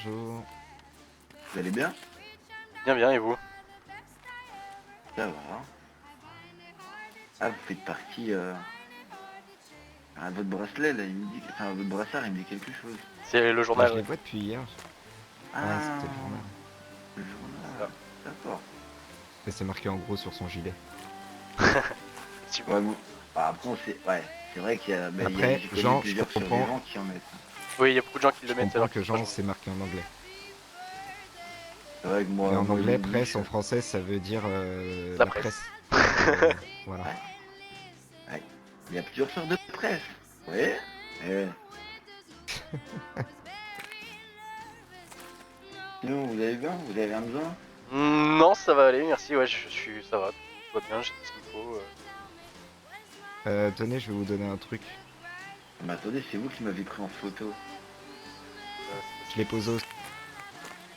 bonjour. Vous allez bien? Bien, bien, et vous? Ça va. Ah, vous faites partie... votre bracelet, là, il me dit... Enfin, votre brassard, il me dit quelque chose. C'est le Bah, journal, je les ouais. vois depuis hier. Ouais, Ah, c'était le journal. le C'est journal. ça. D'accord. Et c'est marqué en gros sur son gilet. Effectivement. Ouais, bon. Bah, après, on sait... Ouais, c'est vrai qu'il y a... Après, j'ai connu Jean, je plusieurs comprends, survivants qui en mettent. Oui, il y a beaucoup de gens qui le je mettent comprends alors que qu'ils sont pas Jean, journaux. c'est marqué en anglais. C'est vrai que Mais moi, en moi anglais, j'ai dit... presse, en français, ça veut dire La la presse. presse. Voilà. Ouais, ouais. Il y a plusieurs sortes de presse. Oui. Eh. Sinon, vous allez bien? Vous avez un besoin? Non, ça va aller, merci, ouais, ça va, tout va bien, j'ai tout ce qu'il faut. Tenez, je vais vous donner un truc. Mais attendez, c'est vous qui m'avez pris en photo. C'est Je possible. l'ai posé au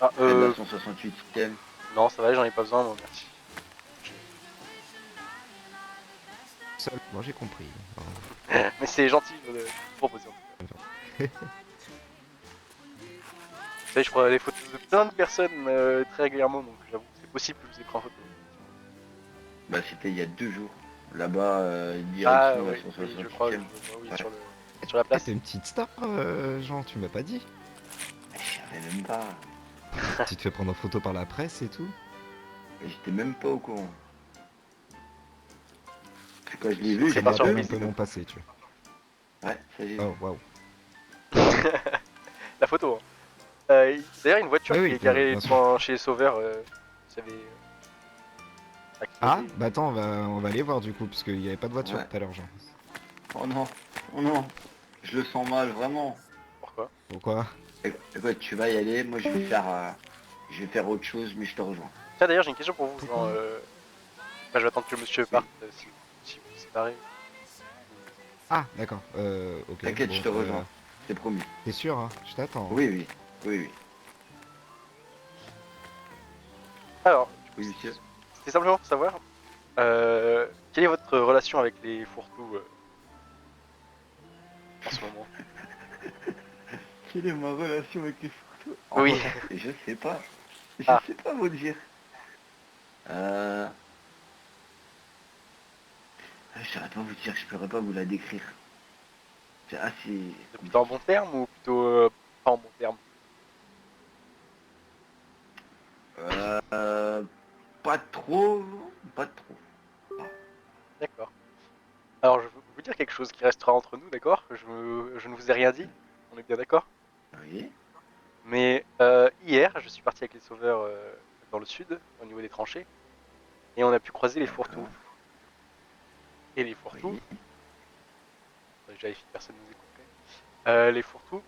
Ah, Près de la 168e. non, ça va, j'en ai pas besoin, moi, merci. sol. Bon, j'ai compris. Bon. Mais c'est gentil de vous proposer, en tout cas. Vous savez, je prends les photos de plein de personnes très régulièrement, donc j'avoue que c'est possible que je vous ai pris en photo. Bah, c'était il y a 2 jours. Là-bas, Ah, direction la oui, oui, je crois, 168e. oui, Ouais. sur la Eh, place. t'es une petite star, Jean, tu m'as pas dit. Je savais même pas. Tu te fais prendre en photo par la presse et tout. J'étais même pas au courant. Quand je l'ai C'est vu, c'est j'ai Ça dit, me pas ah bah rappelle oui, un surprise. peu c'est le... mon passé, tu Ouais, ça j'ai vois. vu. Oh, waouh. La photo, hein. D'ailleurs, une voiture Oui, qui oui, est garée bien sûr. devant chez les sauveurs, vous savez, Ah, accidentée. bah attends, on va aller voir du coup, parce qu'il n'y avait pas de voiture Ouais. tout à l'heure, Jean. Oh non, oh non. Je le sens mal, vraiment. Pourquoi? Pourquoi? Écoute, tu vas y aller. Moi, je vais faire autre chose, mais je te rejoins. Tiens, d'ailleurs, j'ai une question pour vous, Jean. Pourquoi? Enfin, je vais attendre que monsieur Oui. parte si vous vous séparez. Ah, d'accord. Ok, T'inquiète, je bon. te rejoins. C'est promis. T'es sûr, hein? Je t'attends. Oui, oui. Oui, oui. Alors, du coup, Oui, monsieur. c'était simplement pour savoir quelle est votre relation avec les fourre-tout en ce moment? Quelle est ma relation avec les photos? En Oui. vrai, je sais pas. Je Ah, sais pas vous dire. Euh... Je saurais pas vous dire, je pourrais pas vous la décrire. C'est assez c'est plutôt en compliqué. bon terme ou plutôt pas en bon terme? Euh... Pas trop, pas trop. D'accord. Alors, je vais vous dire quelque chose qui restera entre nous, d'accord? Je ne vous ai rien dit, on est bien d'accord? Oui. Mais hier, je suis parti avec les sauveurs dans le sud, au niveau des tranchées, et on a pu croiser les fourre-tout. D'accord. Et les fourre-tout, Oui. je vérifie que personne ne nous écouterait, les fourre-tout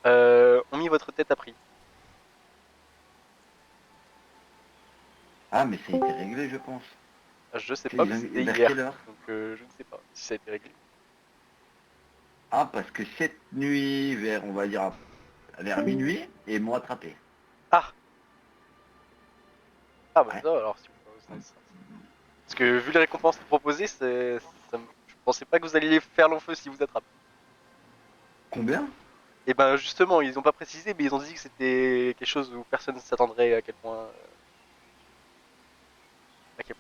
ont mis votre tête à prix. Ah, mais ça a été réglé, je pense. Je sais pas, Ils mais ont... c'était Vers quelle hier, heure? donc je ne sais pas si ça a été réglé. Ah, parce que cette nuit, vers, on va dire, vers minuit, ils m'ont attrapé. Ah, ah bah Ouais. ça alors, si vous parce que vu les récompenses proposées, je pensais pas que vous alliez faire long feu si vous attrapent. Combien? Et ben justement, ils ont pas précisé, mais ils ont dit que c'était quelque chose où personne ne s'attendrait à quel point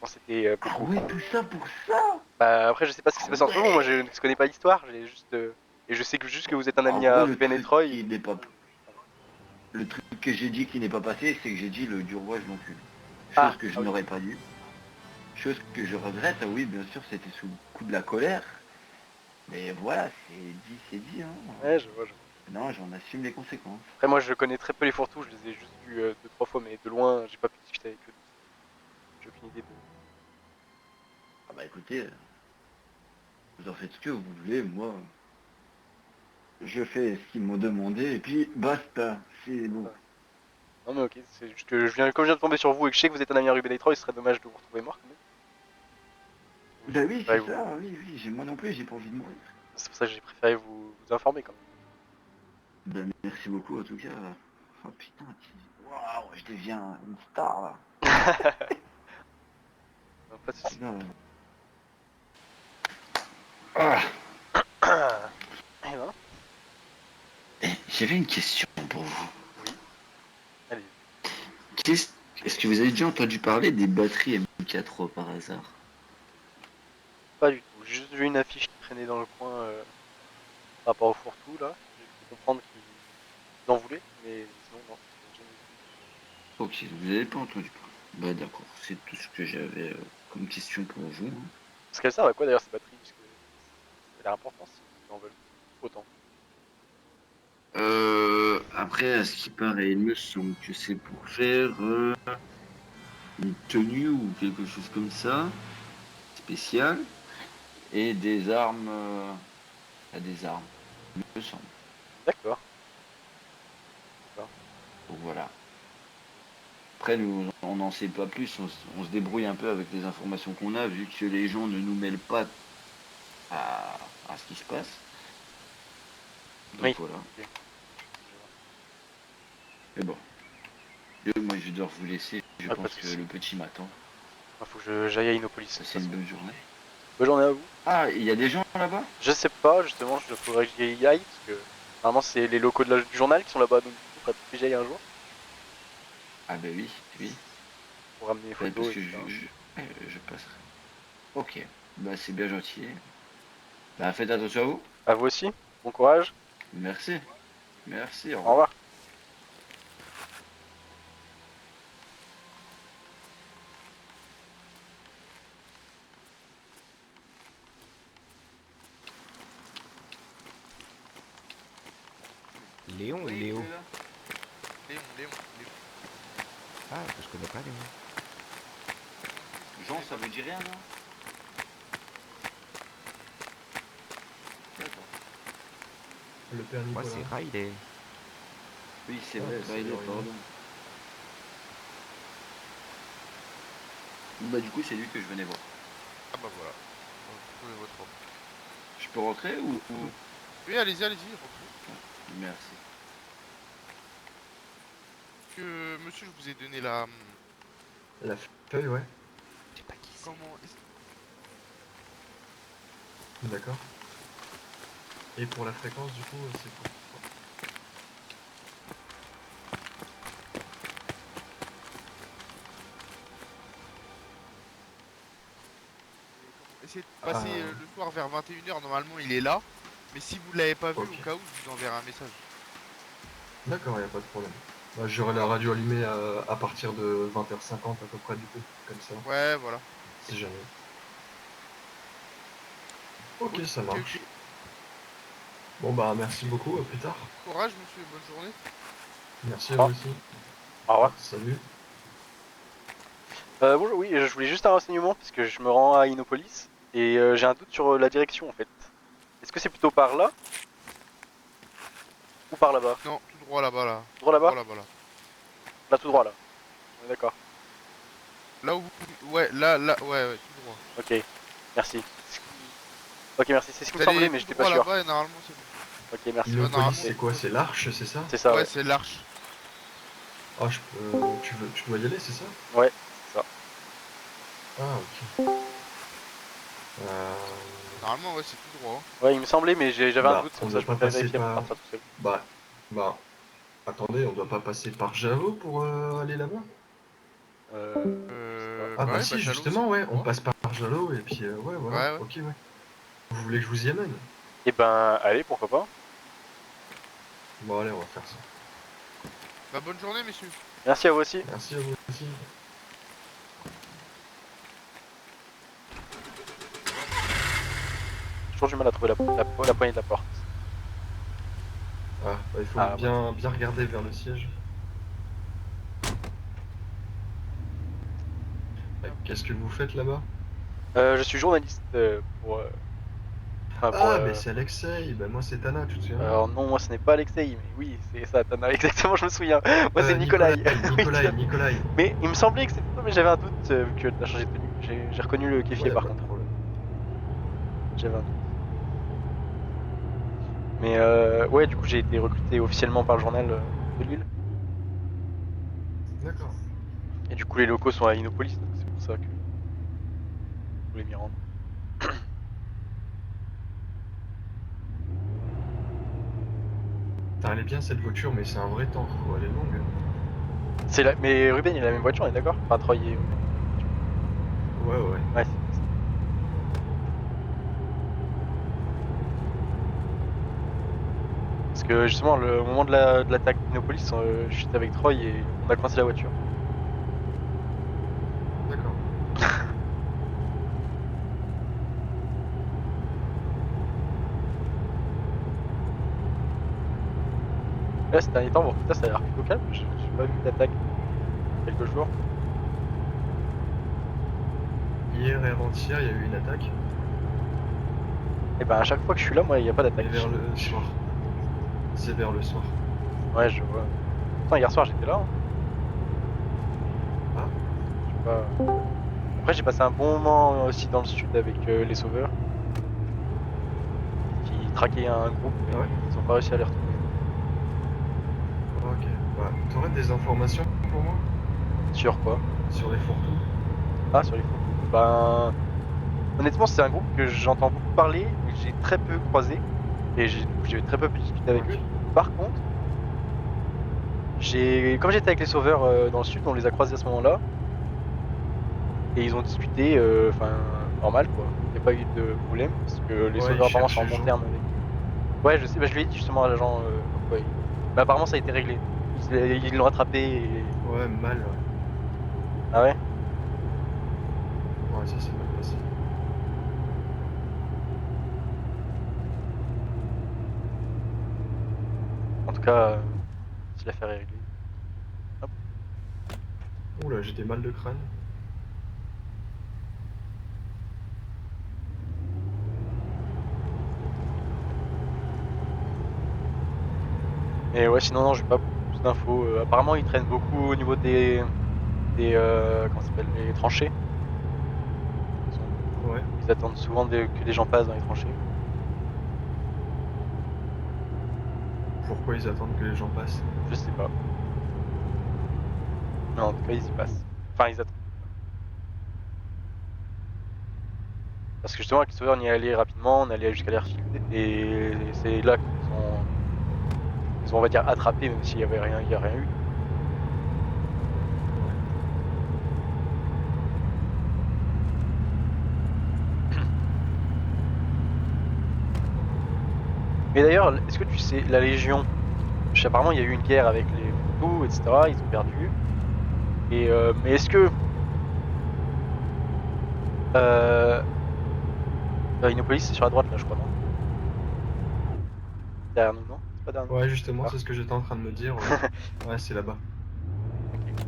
c'était Ah beaucoup. ouais, tout ça pour ça? Bah, après, je sais pas ce qui Ah s'est passé entre vous, moi je ouais. ne connais pas l'histoire, j'ai juste. Et je sais que juste que vous êtes un En ami vrai, à le Ruben et truc Troy. qui n'est pas... Le truc que j'ai dit qui n'est pas passé, c'est que j'ai dit le durage non plus. Chose Ah, que je ah oui. n'aurais pas dit. Chose que je regrette, ah oui, bien sûr, c'était sous le coup de la colère. Mais voilà, c'est dit, hein. Ouais, je vois, je vois. Non, j'en assume les conséquences. Après, moi je connais très peu les fourre-tout, je les ai juste vus deux, trois fois, mais de loin, j'ai pas pu discuter avec eux, donc j'ai aucune idée de. Ah bah écoutez, vous en faites ce que vous voulez, moi, je fais ce qu'ils m'ont demandé, et puis basta, c'est bon. Ouais. Non, mais ok, c'est juste que comme je viens de tomber sur vous et que je sais que vous êtes un ami à Ruben et Troy, ce serait dommage de vous retrouver mort quand même. Bah J'ai oui, préféré c'est vous. ça, oui, oui, moi non plus, j'ai pas envie de mourir. C'est pour ça que j'ai préféré vous informer quand Bah merci beaucoup, en tout cas. Oh putain, waouh, je deviens une star, là. même. Non, pas de soucis. Non. Ah, Eh ben, j'avais une question pour vous. oui. Est-ce que vous avez déjà entendu parler des batteries MK3 par hasard? Pas du tout. J'ai juste vu une affiche qui traînait dans le coin par rapport au fourre-tout là. J'ai pu comprendre qu'ils en voulaient, mais sinon non. J'ai jamais vu. Ok, vous n'avez pas entendu parler. Bah d'accord, c'est tout ce que j'avais comme question pour vous, hein. Parce qu'elles servent à quoi d'ailleurs ces batteries? Parce que ça a l'air important s'ils en veulent autant. Après, à ce qui paraît, il me semble que c'est pour faire une tenue ou quelque chose comme ça, spécial, et des armes, des armes, il me semble. D'accord. D'accord. Donc voilà. Après, nous, on n'en sait pas plus, on se débrouille un peu avec les informations qu'on a, vu que les gens ne nous mêlent pas à ce qui se passe. Donc Oui. voilà. Ok. Je vois. Mais bon, moi je vais devoir vous laisser, je Ah, pas de pense que soucis. le petit m'attend. Faut que j'aille à Innopolis. De toute Passez une façon. bonne journée. Bonne journée à vous. Ah, il y a des gens là-bas? Je sais pas, justement, je faudrait que j'y aille parce que normalement c'est les locaux du journal qui sont là-bas, donc du coup, faudrait peut-être que j'y aille un jour Ah bah oui, oui. pour ramener les Ouais, parce photos, que etc. je passerai. Ok, bah c'est bien gentil. Bah faites attention à vous. À vous aussi, bon courage, Merci. Merci, au au revoir. revoir. Léon ou Léo? Léon. Ah, je connais pas Léon. Jean, ça vous dit rien, non? D'accord. Le père Moi, Nicolas. c'est Riley. Oui, c'est Ah, vrai, c'est Riley, Riley. pardon. Bah du coup, c'est lui que je venais voir. Ah bah voilà. Donc, vous trouvez votre homme. Je peux rentrer ou... Oui, allez-y, rentrez. Merci. Que monsieur, je vous ai donné la. La feuille, ouais. Je sais pas qui c'est. Comment. D'accord. Et pour la fréquence, du coup, c'est quoi? Essayez de passer Ah. le soir vers 21h, normalement il est là. Mais si vous l'avez pas vu, Ok. au cas où, je vous enverrai un message. D'accord, y a pas de problème. Bah, j'aurai la radio allumée à partir de 20h50 à peu près, du coup. Comme ça, Ouais, voilà. si jamais. Ok, ça marche. Ok. Bon, bah, merci beaucoup, à plus tard. Courage, monsieur, bonne journée. Merci à Ah. vous aussi. Au revoir. Salut. Bonjour, oui, je voulais juste un renseignement parce que je me rends à Innopolis et j'ai un doute sur la direction en fait. Est-ce que c'est plutôt par là ou par là-bas? Non, tout droit là-bas, là. Droit là-bas? Droit là-bas, là. Là, tout droit là. On est d'accord. Là où vous. Ouais, là, ouais, tout droit. Ok, merci. Ok, merci, c'est ce qui me Vous semblait allez mais tout j'étais pas droit sûr. là-bas et normalement c'est bon. Ok, merci. normalement, Innopolis, c'est- c'est quoi? C'est l'Arche, c'est ça? C'est ça, Ouais, ouais. c'est l'arche. Ah, tu dois y aller, c'est ça? Ouais, c'est ça. Ah, ok. Normalement, ouais, c'est tout droit. Ouais, il me semblait mais j'avais un Bah, doute, c'est on pour ça doit que je pas préfère passer vérifier avant de par... partir tout seul. Bah, attendez, on doit pas passer par Javot pour aller là-bas? Je sais pas. Ah Bah bah ouais, si, Jalo, c'est justement, tout ouais, on droit. passe par Jalo et puis ouais, voilà, Ouais, ouais. ok, ouais. Vous voulez que je vous y amène? Eh ben, allez, pourquoi pas. Bon, allez, on va faire ça. Bah bonne journée, messieurs. Merci à vous aussi. Merci à vous aussi. J'ai toujours du mal à trouver la poignée de la porte. Ah, bah, il faut Ah, bien regarder vers le siège. Qu'est-ce que vous faites là-bas? Je suis journaliste pour. Enfin, pour. Ah, mais c'est Alexei, bah moi c'est Tana, tu te souviens? Alors non, moi ce n'est pas Alexei, mais oui, c'est ça, Tana, exactement, je me souviens. Moi c'est Nikolai, Nikolai. Oui, Nikolai, Nikolai. mais il me semblait que c'était toi, mais j'avais un doute vu que t'as changé de tenue. J'ai reconnu le kéfier Ouais, par pas de contre. problème. J'avais un doute. Mais ouais, du coup j'ai été recruté officiellement par le journal de Lille. D'accord. Et du coup les locaux sont à Innopolis, donc c'est pour ça que je voulais m'y rendre. Putain, elle est bien cette voiture, mais c'est un vrai tank, quoi, elle est longue. Mais Ruben il a la même voiture, on est d'accord? Enfin Troy et Ruben. Ouais. Ouais, c'est ça. Parce que justement, au moment de l'attaque d'Innopolis, j'étais avec Troy et on a coincé la voiture. D'accord. Là, ces derniers temps, bon, putain, ça a l'air plutôt calme. Je n'ai pas vu d'attaque depuis quelques jours. Hier et avant-hier, il y a eu une attaque. Et ben à chaque fois que je suis là, moi, il n'y a pas Mais d'attaque. vers le soir. C'est vers le soir. Ouais, je vois. Pourtant, hier soir, j'étais là. Hein. Ah. Je sais pas. Après, j'ai passé un bon moment aussi dans le sud avec les sauveurs. Qui traquaient un groupe, mais Ah ouais. ils ont pas réussi à les retrouver. Ok. Bah, t'aurais des informations pour moi Sur quoi? sur les fourre-tout? Ah, sur les photos. Ben. Honnêtement, c'est un groupe que j'entends beaucoup parler, mais que j'ai très peu croisé. Et j'ai très peu pu discuter avec Ouais. eux. Par contre, comme j'étais avec les sauveurs dans le sud, on les a croisés à ce moment-là. Et ils ont discuté, enfin, normal quoi. Il n'y a pas eu de problème, parce que les Ouais, sauveurs ils apparemment sont en cherchent bon Jean. terme avec. Ouais, je sais, bah, je lui ai dit justement à l'agent comme quoi. Mais apparemment ça a été réglé. Ils l'ont attrapé et. Ouais, mal, ouais. Ah ouais? Ouais, ça c'est mal passé. En tout cas, si l'affaire est réglée. Hop. Oula, j'ai des mal de crâne. Et ouais, sinon, non, j'ai pas plus d'infos. Apparemment, ils traînent beaucoup au niveau comment ça s'appelle, les tranchées. Ouais. Ils attendent souvent que des gens passent dans les tranchées. Pourquoi ils attendent que les gens passent? Je sais pas. Mais en tout cas, ils y passent. Enfin, ils attendent. Parce que justement, avec les sauveurs, on y est allé rapidement, on est allé jusqu'à l'airfield, et c'est là qu'ils ont, on va dire, attrapé, même s'il y avait rien, il y a rien eu. Mais d'ailleurs, est-ce que tu sais, la Légion, apparemment, il y a eu une guerre avec les Hutus, etc., ils ont perdu. Et, mais est-ce que Innopolis, c'est sur la droite, là, je crois, non? Derrière nous, non? C'est pas derrière nous? Ouais, justement, Ah. c'est ce que j'étais en train de me dire. Ouais, ouais, c'est là-bas.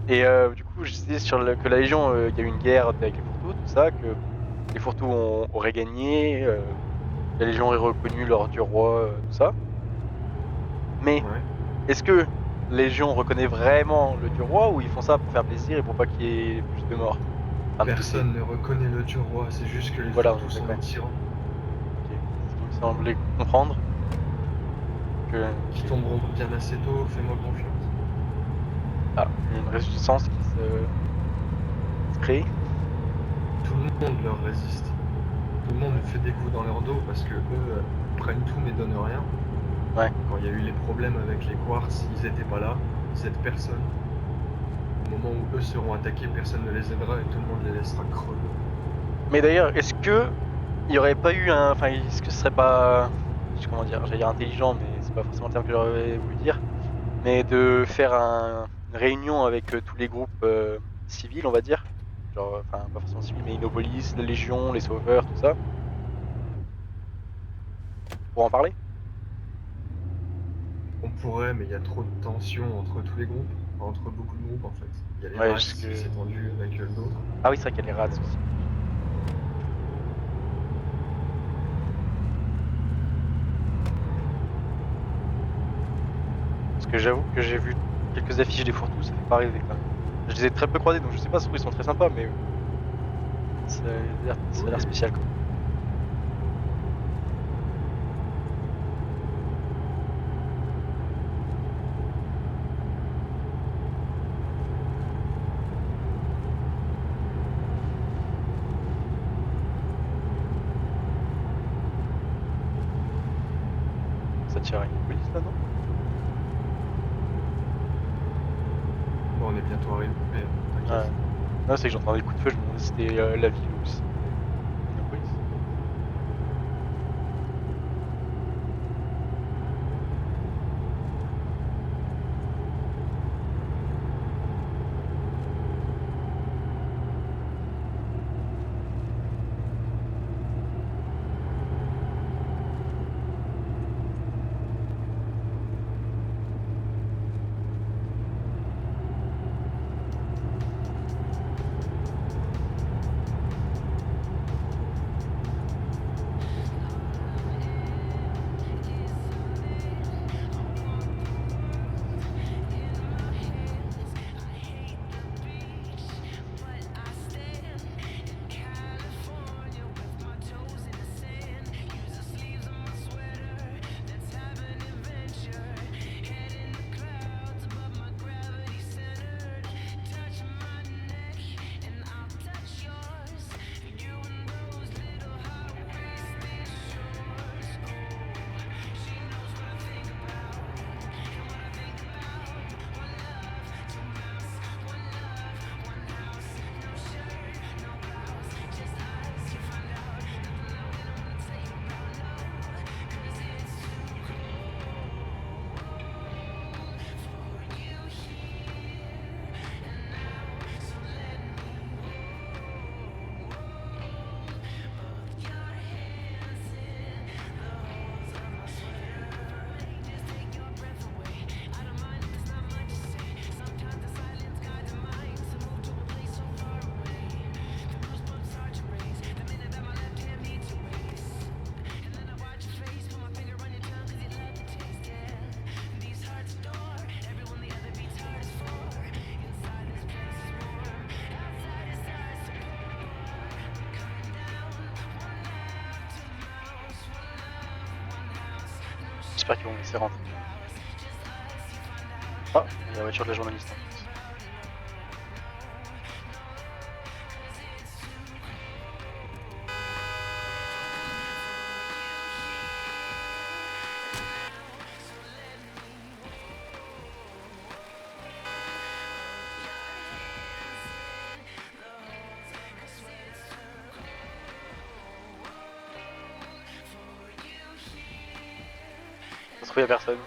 Et du coup, je disais que la Légion, il y a eu une guerre avec les Fourteaux, tout ça, que les Fourteaux auraient gagné, la Légion aurait reconnu l'ordre du roi, tout ça. Mais Ouais. est-ce que la Légion reconnaît vraiment le dieu roi ou ils font ça pour faire plaisir et pour pas qu'il y ait plus de morts? Enfin, de blessés. Personne ne reconnaît le dieu roi, c'est juste que les Voilà, fourre-tout sont des d'accord. tyrans Ok. Ce qui me semblait comprendre que qui tomberont bien assez tôt, fais-moi confiance. il y a une résistance qui se crée. Tout le monde leur résiste. Tout le monde fait des coups dans leur dos parce que eux prennent tout mais donnent rien. Ouais. Quand il y a eu les problèmes avec les quartz, ils étaient pas là, cette personne. Au moment où eux seront attaqués, personne ne les aidera et tout le monde les laissera crever. Mais d'ailleurs, est-ce que il y aurait pas eu un, enfin, est-ce que ce serait pas, comment dire, j'allais dire intelligent, mais c'est pas forcément le terme que j'aurais voulu dire, mais de faire une réunion avec tous les groupes civils, on va dire, genre, enfin, pas forcément civils, mais Innopolis, la Légion, les Sauveurs, tout ça, pour en parler? On pourrait, mais il y a trop de tensions entre tous les groupes, entre beaucoup de groupes en fait. Il y a les Ouais, Rats parce que... qui s'est tendu avec d'autres. Ah oui, c'est vrai qu'il y a les rats aussi. Parce que j'avoue que j'ai vu quelques affiches des fourre-tout, ça fait pas rêver quand même. Je les ai très peu croisés, donc je sais pas si ils sont très sympas, mais ça a l'air spécial quoi. Ça tire à une police là, non? Bon, on on est bientôt arrivé. Ouais. T'inquiète. Non, c'est que j'entendais le coup de feu, je me demandais si c'était la ville ou si la police. J'espère qu'ils vont me laisser rentrer. Ah, il y a la voiture de la journaliste. En plus. Ça se trouve, il n'y a personne.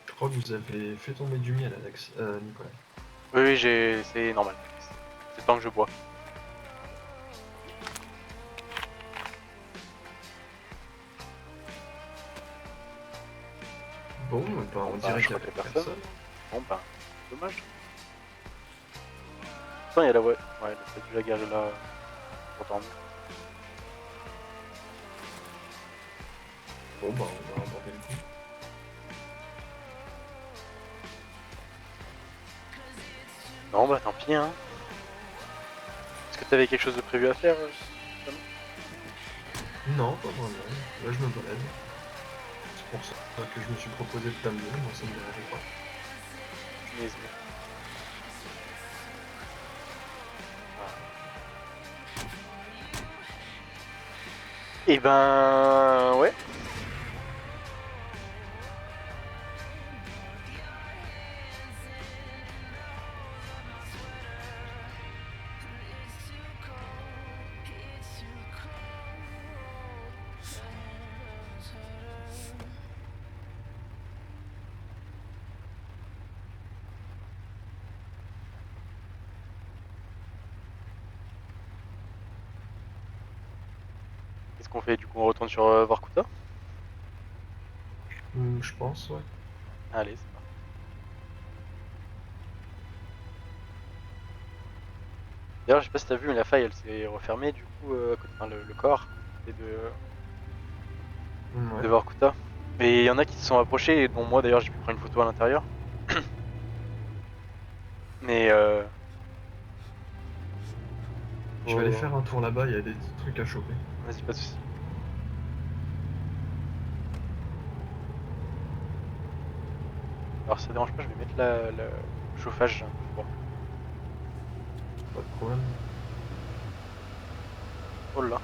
Je crois que vous avez fait tomber du miel, Alex. Nicolas. Oui, oui, c'est normal. C'est le temps que je bois. Bon, bah, on Bah, dirait je qu'il y crois a qu'il y a personne. personne. Bon, bah, dommage. Attends, il y a la voie. Ouais, le fait de la garée là. Pour dormir. Bon, bah, on va aborder le coup. Non, bah, tant pis, hein. Est-ce que t'avais quelque chose de prévu à faire Non, pas vraiment. Là, je me balade. C'est pour ça que je me suis proposé de t'amener. Moi, ça me dérangeait pas. Punaise, mais- Eh ben... Ouais. Qu'est-ce qu'on fait? Du coup, on retourne sur Vorkuta? Je pense, ouais. Allez, c'est parti. D'ailleurs, je sais pas si t'as vu, mais la faille, elle s'est refermée, du coup, à côté, enfin, le corps et Ouais. de Vorkuta. Et il y en a qui se sont approchés, et dont moi, d'ailleurs, j'ai pu prendre une photo à l'intérieur. Mais Je vais aller faire un tour là-bas, il y a des trucs à choper. Vas-y, pas de soucis. Alors ça dérange pas, je vais mettre le chauffage, j'ai un peu froid. Pas de problème. Oh là.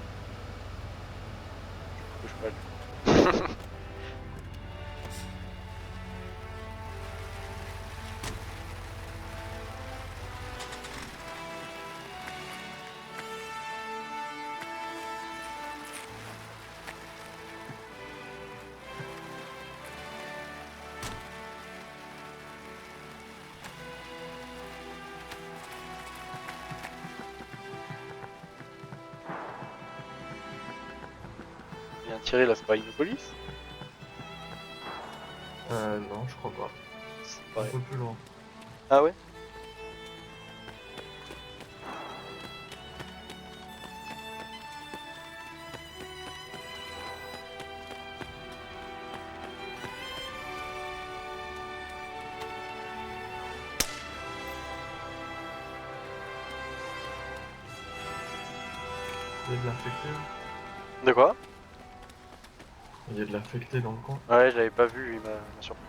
Je coupe le chauffage. Bien tiré là, c'est pas une police? Non, je crois pas. C'est Un pareil. peu plus loin. Ah ouais? Il y a de l'infecté là. De quoi? Il y a de l'infecté dans le coin. Ouais, je l'avais pas vu, il m'a surpris.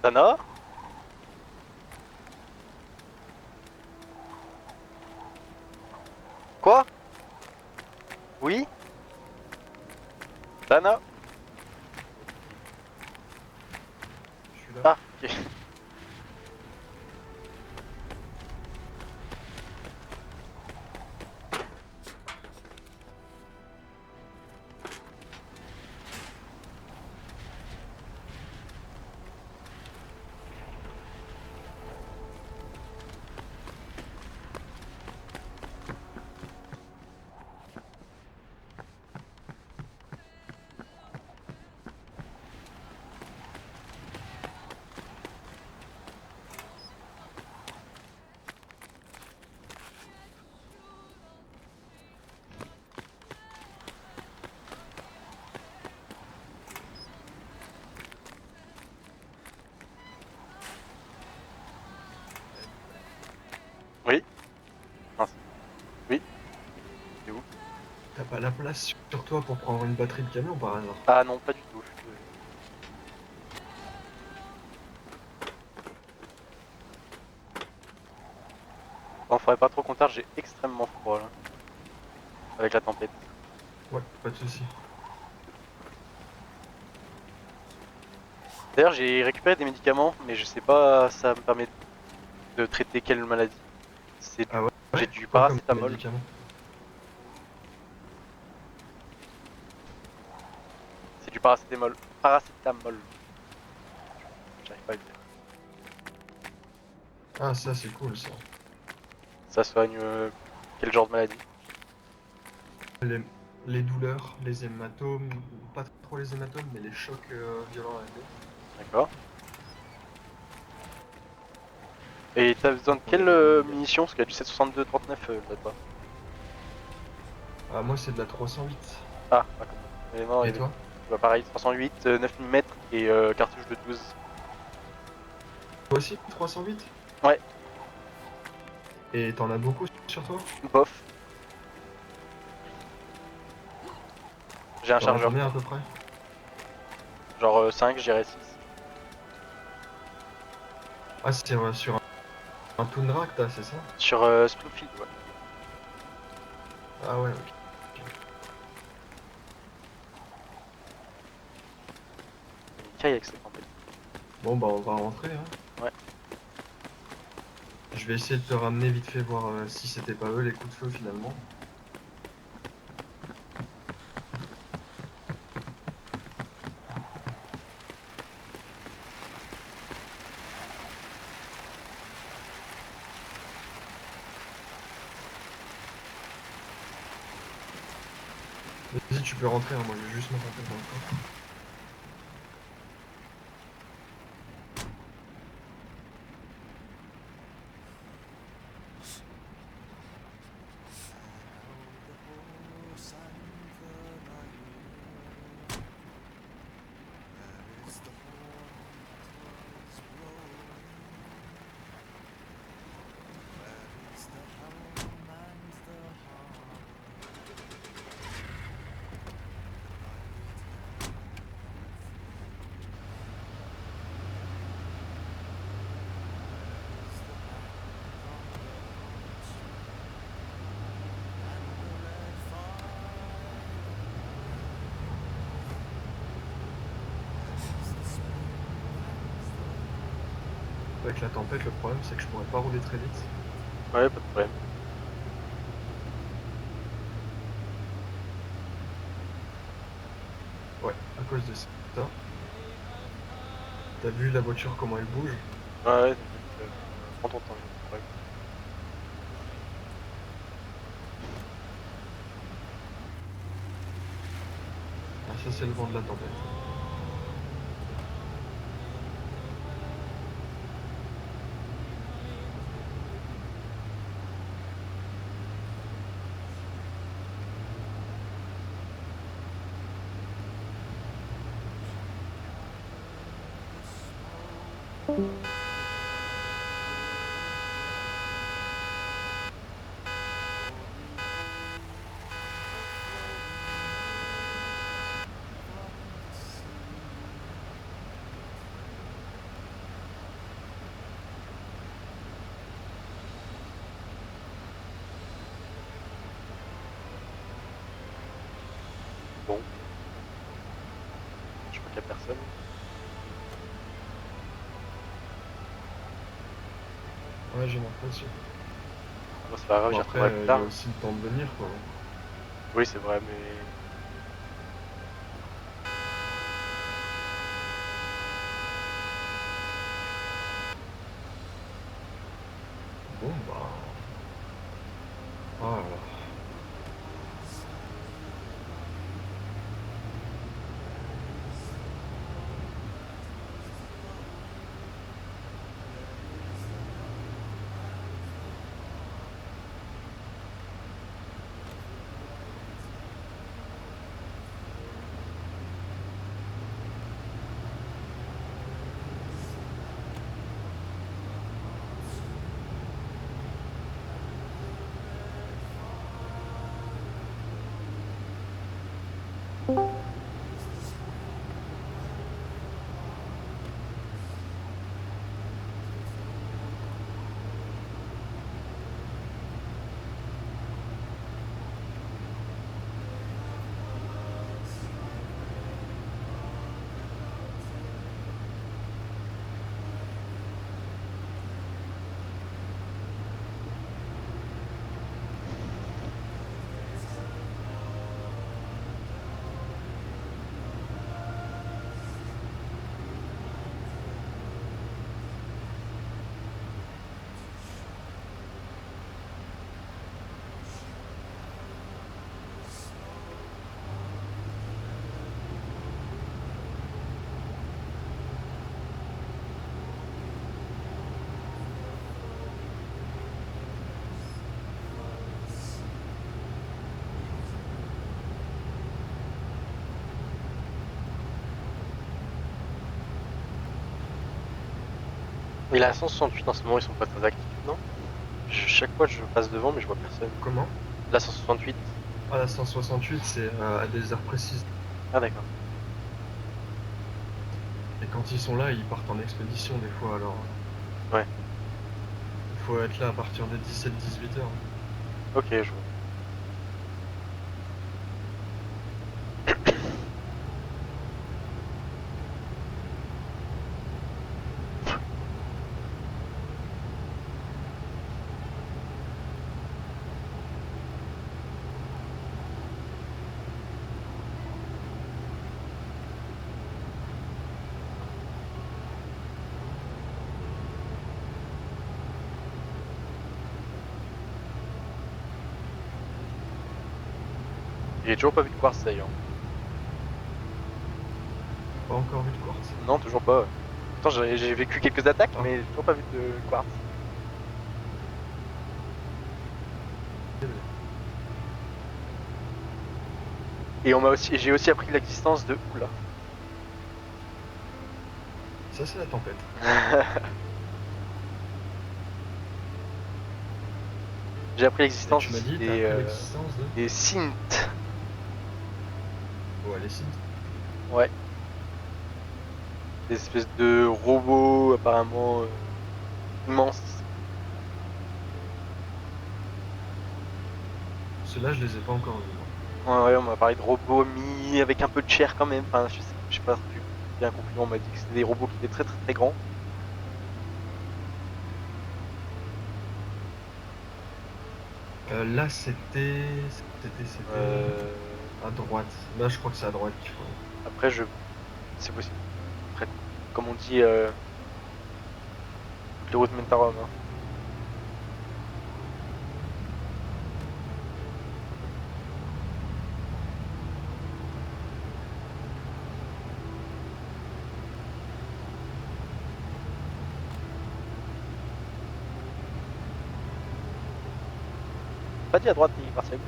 Tana? Quoi? Oui? Tana? Je suis là. Ah, ok. Oui? Mince. Oui? C'est où? T'as pas la place sur toi pour prendre une batterie de camion par hasard? Ah non, pas du tout. Je suis désolé. Bon, faudrait pas trop qu'on tarde, j'ai extrêmement froid là. Avec la tempête. Ouais, pas de soucis. D'ailleurs, j'ai récupéré des médicaments, mais je sais pas ça me permet de traiter quelle maladie. C'est Ah ouais? J'ai du Quoi comme paracétamol. médicament? C'est du paracétamol. Paracétamol. J'arrive pas à le dire. Ah, ça c'est cool ça. Ça soigne quel genre de maladie? Les douleurs, les hématomes, pas trop les hématomes, mais les chocs violents à la tête. D'accord. Et t'as besoin de quelle munition? Parce qu'il y a du 7,62-39 là-bas. Ah, moi, c'est de la 308. Ah, d'accord. Mais non, Et toi? bah, pareil, 308, 9 mm et cartouche de 12. Toi aussi, 308? Ouais, Et t'en as beaucoup sur toi? bof. J'ai un T'en as chargeur, combien à peu près? genre 5, j'irais 6. Ah, c'est sur un Tundra que t'as, c'est ça? Sur Springfield, ouais. Ah ouais, ok. Il caille avec cette tempête. Bon, bah, on va rentrer, hein. Ouais. Je vais essayer de te ramener vite fait voir si c'était pas eux les coups de feu finalement. Vas-y, tu peux rentrer, hein, moi je vais juste me rentrer dans le coffre. Avec la tempête, le problème c'est que je pourrais pas rouler très vite. Ouais, pas de problème. Ouais, à cause de ça. T'as vu la voiture comment elle bouge? Ouais, prends ton temps. Ouais. Ah, ça c'est le vent de la tempête. Bon. Je crois qu'il n'y a personne. Ouais, j'ai l'impression. Bon, c'est pas grave, Bon, j'y après, retrouverai il plus y a tard. aussi le temps de venir quoi. Oui, c'est vrai, mais... Bon bah. Ah là là. Et la 168 en ce moment, ils sont pas très actifs, non? Chaque fois, je passe devant, mais je vois personne. Comment? La 168. Ah, la 168, c'est à des heures précises. Ah, d'accord. Et quand ils sont là, ils partent en expédition des fois, alors... Ouais. Il faut être là à partir de 17-18 heures. Ok, je vois. J'ai toujours pas vu de quartz d'ailleurs. Pas encore vu de quartz. Non, toujours pas. Pourtant, j'ai vécu quelques attaques, Ah. mais j'ai toujours pas vu de quartz. Et j'ai aussi appris l'existence de Oula. Ça, c'est la tempête. J'ai appris Et l'existence tu m'as dit, t'as des, appris l'existence de... des synths. Ouais, les synths. Ouais. Des espèces de robots apparemment immenses. Ceux-là, je les ai pas encore vus. Ouais, ouais, on m'a parlé de robots mis avec un peu de chair quand même. Enfin, je sais pas, j'ai bien compris. On m'a dit que c'était des robots qui étaient très très très grands. Là, c'était à droite. Là, je crois que c'est à droite qu'il faut. Après, c'est possible. Après, comme on dit, toutes les routes mènent à Rome. Hein. Pas dit à droite ni parti à gauche.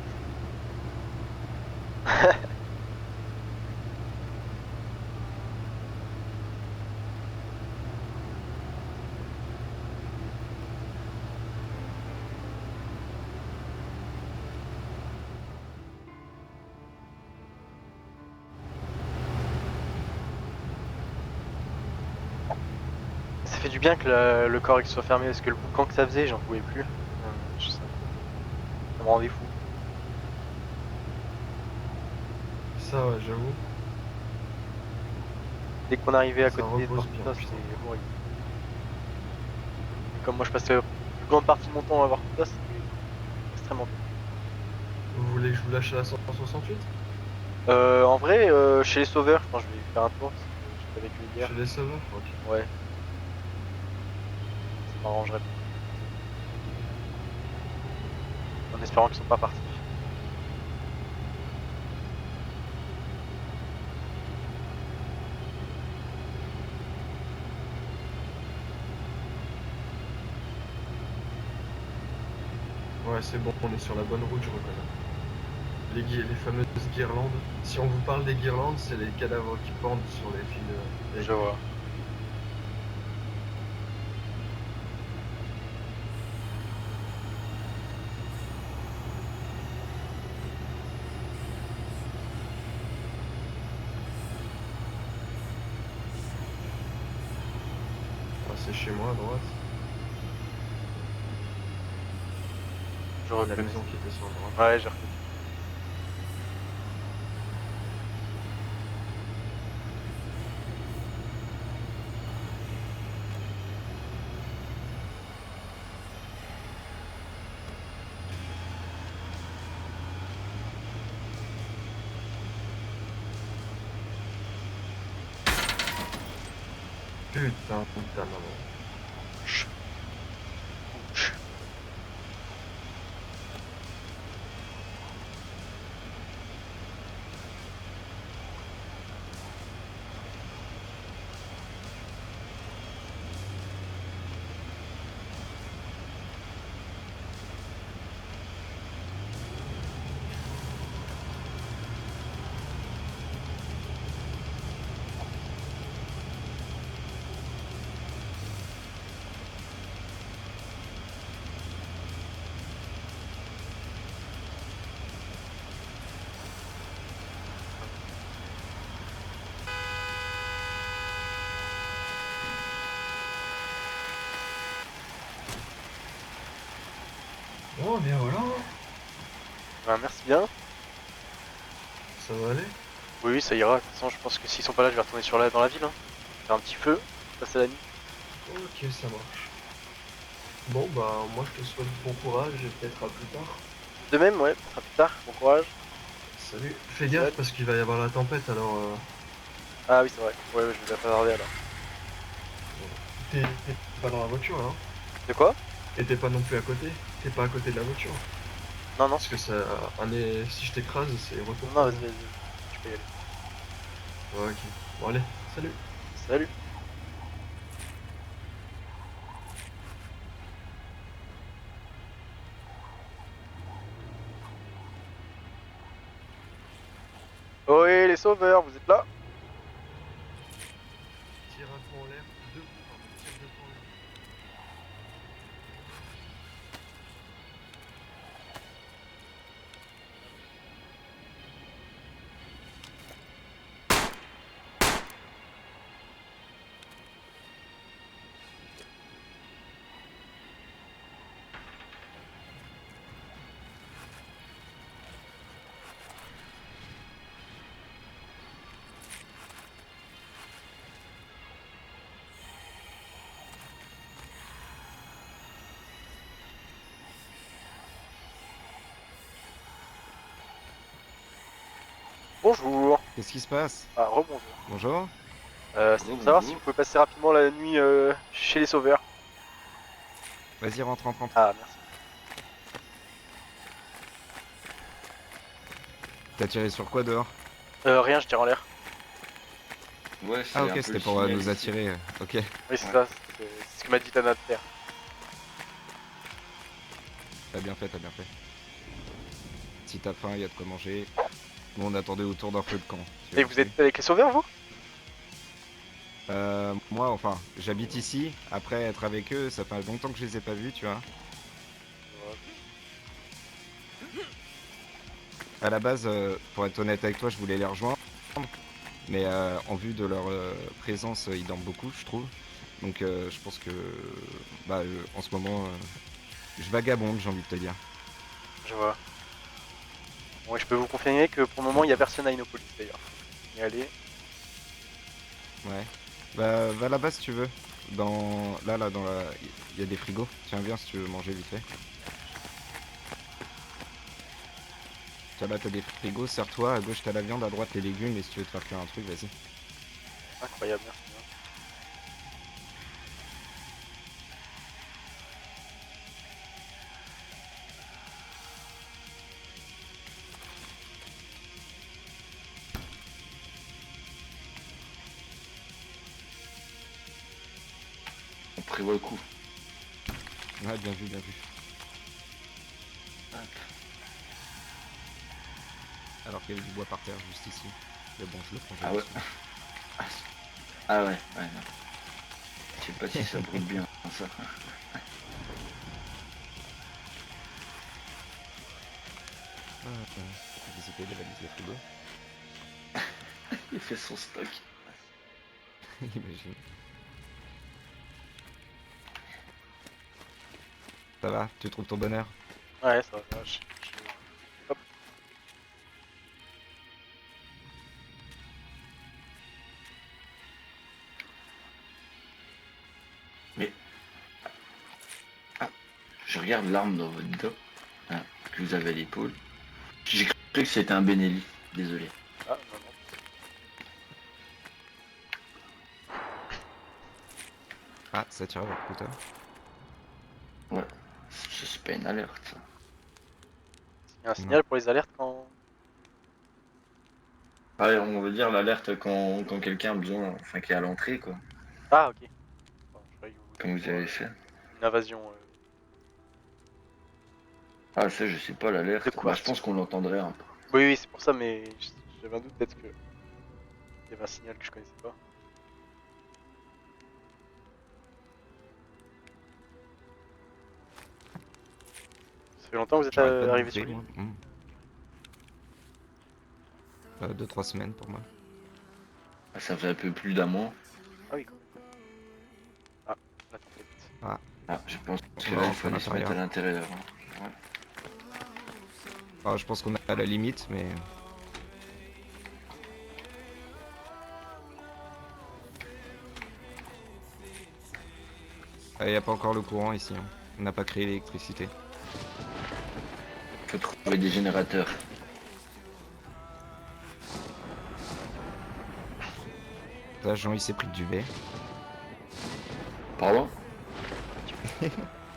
Ça fait du bien que le corps il soit fermé parce que le boucan que ça faisait, j'en pouvais plus. Ça me rendait fou. Ça, ouais, j'avoue. Dès qu'on arrivait à Ça côté de repose Tortosa, bien, c'était putain. horrible. Et comme moi je passais la plus grande partie de mon temps à voir tout ça, c'était extrêmement bien. Vous voulez que je vous lâche la 168? En vrai, chez les sauveurs, je pense que je vais faire un tour parce que j'étais avec lui hier. Chez les sauveurs? Ok. Ouais. Ça m'arrangerait. En espérant qu'ils sont pas partis. Ouais, c'est bon, on est sur la bonne route, je reconnais. Les fameuses guirlandes. Si on vous parle des guirlandes, c'est les cadavres qui pendent sur les fils de... Je vois. Ah, c'est chez moi à droite. Je La reconnais. maison qui était sur la droite. Ouais, j'ai reconnu. Putain, putain, maman. Bon, bien voilà. Ben, merci bien. Ça va aller? Oui, oui, ça ira. De toute façon, je pense que s'ils sont pas là, je vais retourner dans la ville. Hein. Faire un petit feu, passer la nuit. Ok, ça marche. Bon, bah, moi je te souhaite bon courage et peut-être à plus tard. De même, ouais, peut-être à plus tard. Bon courage. Salut. Fais gaffe Salut. parce qu'il va y avoir la tempête alors. Ah oui, c'est vrai. Ouais, ouais, je vais pas tarder alors. T'es pas dans la voiture là, hein? De quoi? Et t'es pas non plus à côté. T'es pas à côté de la voiture. Non, non. Parce que ça. Si je t'écrase, c'est retour. Non, vas-y, vas-y. Tu peux y aller. Ouais, ok. Bon, allez, salut. Salut. Ohé, les sauveurs, vous êtes là? Tire un coup en l'air. Deux coups, pardon. Tire deux coups en l'air. Bonjour. Qu'est-ce qui se passe? Ah, rebonjour. Bonjour. C'est pour savoir si vous pouvez passer rapidement la nuit chez les sauveurs. Vas-y, rentre, rentre, rentre. Ah, merci. T'as tiré sur quoi dehors? Rien, je tire en l'air. Ouais, c'est Ah un ok, peu c'était le pour signal nous ici. attirer. Ok, Oui, c'est Ouais. ça. C'est ce que m'a dit Tana de faire. t'as bien fait, t'as bien fait. Si t'as faim, y a de quoi manger. Nous on attendait autour d'un feu de camp. tu Et vois, vous tu êtes avec les sauveurs, vous? Moi, enfin, j'habite ici. Après être avec eux, ça fait longtemps que je les ai pas vus, tu vois. À la base, pour être honnête avec toi, je voulais les rejoindre. Mais en vue de leur présence, ils dorment beaucoup, je trouve. Donc je pense que bah, en ce moment, je vagabonde, j'ai envie de te dire. Je vois. Bon, et je peux vous confirmer que pour le moment, il n'y a personne à Innopolis d'ailleurs. Y aller. Ouais. Bah, va là-bas si tu veux. Là, dans la... Il y a des frigos. Tiens, viens si tu veux manger vite fait. Tiens, là, t'as des frigos, serre-toi. À gauche, t'as la viande, à droite, les légumes. Et si tu veux te faire cuire un truc, vas-y. Incroyable, merci bien. On prévoit le coup. Ouais, bien vu, bien vu. Hop. Alors qu'il y avait du bois par terre, juste ici. Mais bon, je le prends. Ah ouais. Ah ouais, ouais. Non. Je sais pas si ça brûle bien, ça. Visiter les valises de frigo. Il fait son stock. Imagine. Ça va? Tu trouves ton bonheur? Ouais, ça va. Hop. Mais. Ah, je regarde l'arme dans votre dos. Ah, que vous avez à l'épaule. J'ai cru que c'était un Benelli. Désolé. Ah, non, non. Ah, ça tire avec putain. Ouais. C'est pas une alerte, ça. Il y a un signal pour les alertes quand. Ouais, on veut dire l'alerte quand quelqu'un a besoin, enfin qui est à l'entrée, quoi. Ah, ok. Bon, je croyais que vous Comme vouliez vous pour, avez fait. une invasion. Ah, ça, je sais pas, De l'alerte. quoi? Bah, je pense qu'on l'entendrait un peu. Oui, oui, c'est pour ça, mais j'avais un doute peut-être que il y avait un signal que je connaissais pas. Ça fait longtemps que vous êtes J'arrête pas de arrivé bouffer, sur l'île? moi. 2-3 semaines pour moi. Ah, ça fait un peu plus d'un mois. Ah oui, quand même. Ah, la tempête. Ah, je pense que On va là, il rentrer à fallait se mettre à l'intérieur. l'intérieur. Hein. Ouais. Alors, je pense qu'on est à la limite, mais... Il n'y a pas encore le courant ici. Hein. On n'a pas créé l'électricité. Faut trouver des générateurs. Là, Jean, il s'est pris du duvet. Pardon?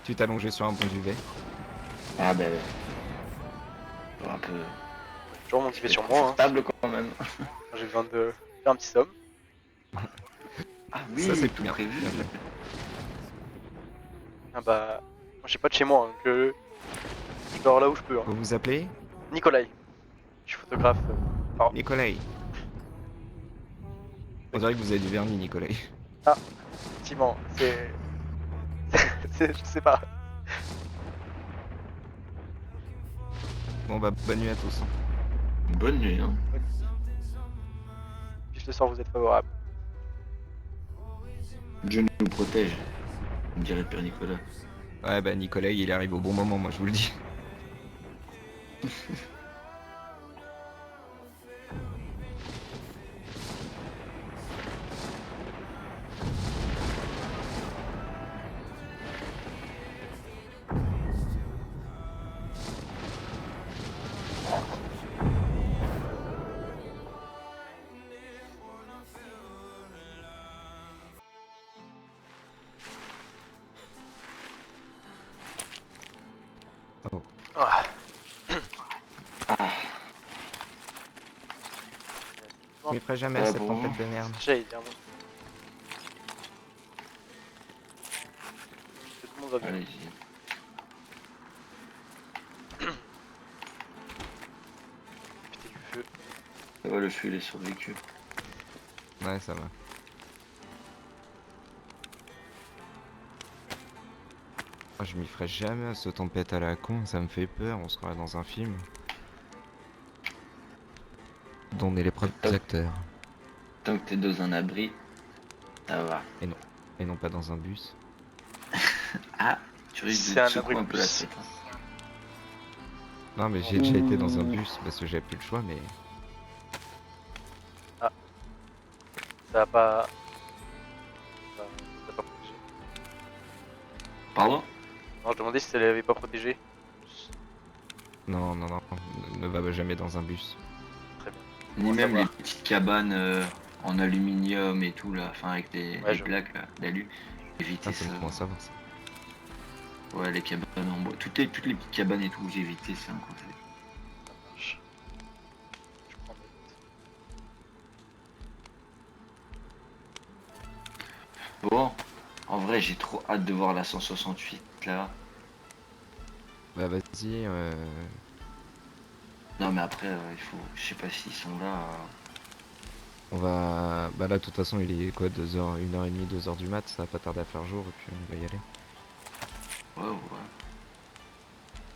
Tu t'es allongé sur un bon duvet. Ah ben... Un peu... Toujours mon petit fait sur moi, hein. Confortable quand même. J'ai besoin de faire un petit somme. Ah oui, Ça, c'est tout bien. prévu. Bien fait. Ah bah, moi j'ai pas de chez moi, hein, que je dors là où je peux. Hein. Vous vous appelez Nicolai, je suis photographe. Nicolai. On dirait que vous avez du vernis, Nicolai. Effectivement, c'est... je sais pas. Bon bah, bonne nuit à tous. Hein. Bonne nuit, hein. Puis le soir vous êtes favorable. Dieu nous protège. On dirait Père Nicolas. Ouais bah, Nicolai, il arrive au bon moment, moi, je vous le dis. Oh. Ah. Je m'y ferai jamais à Ouais, cette bon. tempête de merde. J'allais dire, bon. Tout le monde va bien. Allez-y. Putain du feu. Ça va, le feu il est sur le véhicule. Ouais, ça va. Oh, je m'y ferai jamais à cette tempête à la con, ça me fait peur, on se croirait dans un film. Dont on est les premiers acteurs. Tant que t'es dans un abri, ça va. Et non pas dans un bus. Ah, tu risques C'est de un te secouer abri un de peu la bus. tête. Hein. Non mais j'ai déjà été dans un bus parce que j'avais plus le choix mais... Ça va pas... Ça va pas protégé. Pardon? Non, je demandais si ça l'avait pas protégé. Non, non, non, ne va jamais dans un bus. Très bien. Ni Bon, même ça les va. petites cabanes en aluminium et tout là, enfin avec des Ouais, je plaques là, d'alu. Éviter Ah, c'est ça. bon à savoir ça. Ouais, les cabanes en bois. Toutes les petites cabanes et tout, j'ai évité ça quand même. Ça marche. Je prends note. Bon, en vrai, j'ai trop hâte de voir la 168 là. Bah vas-y, Non, mais après, il faut. Je sais pas s'ils sont là. on va... Bah là de toute façon il est quoi, 2h, 1h30, 2h du mat, ça va pas tarder à faire jour et puis on va y aller. Ouais, ouais.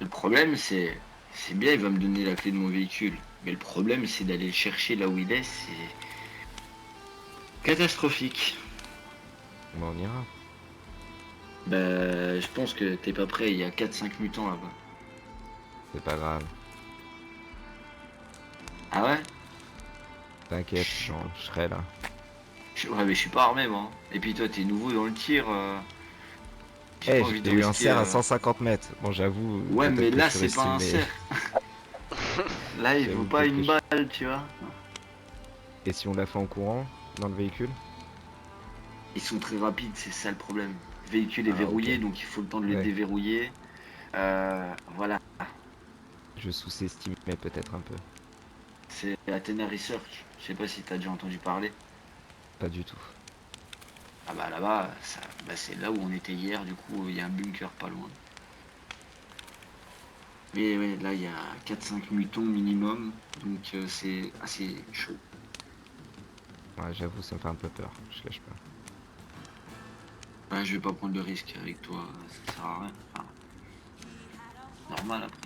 Le problème, c'est. C'est bien, il va me donner la clé de mon véhicule. Mais le problème, c'est d'aller le chercher là où il est, c'est. Catastrophique. Bah on ira. Bah, je pense que t'es pas prêt, il y a 4-5 mutants là-bas. C'est pas grave. Ah ouais? T'inquiète, je serai là. Ouais, mais je suis pas armé, moi. Et puis toi, t'es nouveau dans le tir. J'ai Eh, pas envie de j'ai eu un risquer, cerf à 150 mètres. Bon j'avoue... Ouais, peut-être mais que là, je c'est pas un surestimé- cerf. Là, il J'avoue faut pas peut-être une que balle, tu vois. Et si on l'a fait en courant, dans le véhicule? Ils sont très rapides, c'est ça le problème. Le véhicule est Ah, verrouillé, ok. donc il faut le temps de le Ouais. déverrouiller. Voilà, Je sous-estimais peut-être un peu. c'est Athena Research. Je sais pas si t'as déjà entendu parler. Pas du tout. Ah bah là-bas, c'est là où on était hier, du coup, il y a un bunker pas loin. Mais ouais, là, il y a 4-5 mutons minimum, donc c'est assez chaud. Ouais, j'avoue, ça me fait un peu peur, je cache pas. Ouais, je vais pas prendre le risque avec toi, ça sert à rien. Enfin, normal après.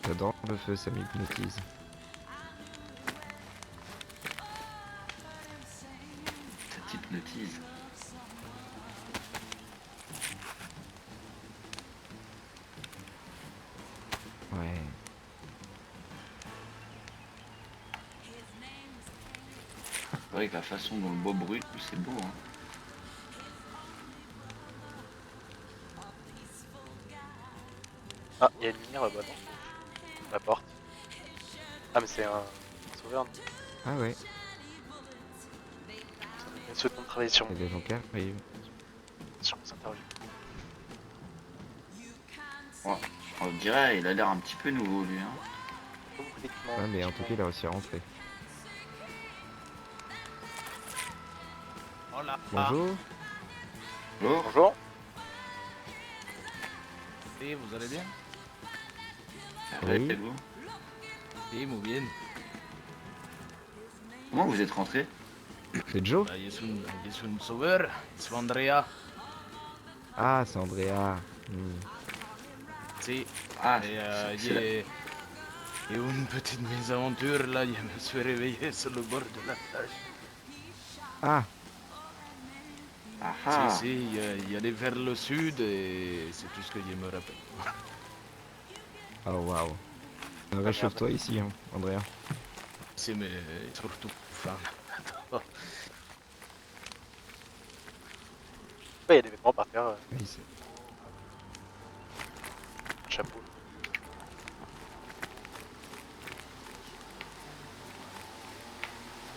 J'adore le feu, ça m'hypnotise. Ça t'hypnotise. Ouais. C'est vrai que la façon dont le bois brûle, c'est beau. Hein. Ah, il y a une lumière là-bas, non? La porte. Ah, mais c'est un sauveur, non? Ah ouais, Il souhaite qu'on travaille sur il y a des gens qui arrivent. mes interviews. Ouais. On dirait, il a l'air un petit peu nouveau lui. Hein. Pas beaucoup d'équipements. Ouais, mais en tout cas, il a réussi à rentrer. Hola. Bonjour. Bonjour. Bonjour. Sí, vous allez bien? Oui. Et vous Sí, muy bien. Comment vous êtes rentré? C'est Joe? Bah, je suis un sauveur, je suis Andrea. Ah, c'est Andrea. Hmm. Si, Ah, et c'est la- j'ai eu une petite mésaventure là, je me suis réveillé sur le bord de la plage. Ah, Ah ah. Si, il allait vers le sud et c'est tout ce que je me rappelle. oh waouh. Réchauffe-toi ici, hein, Andrea. C'est mais surtout faim. Ouais, il y a des vêtements par terre, Oui, c'est- un chapeau.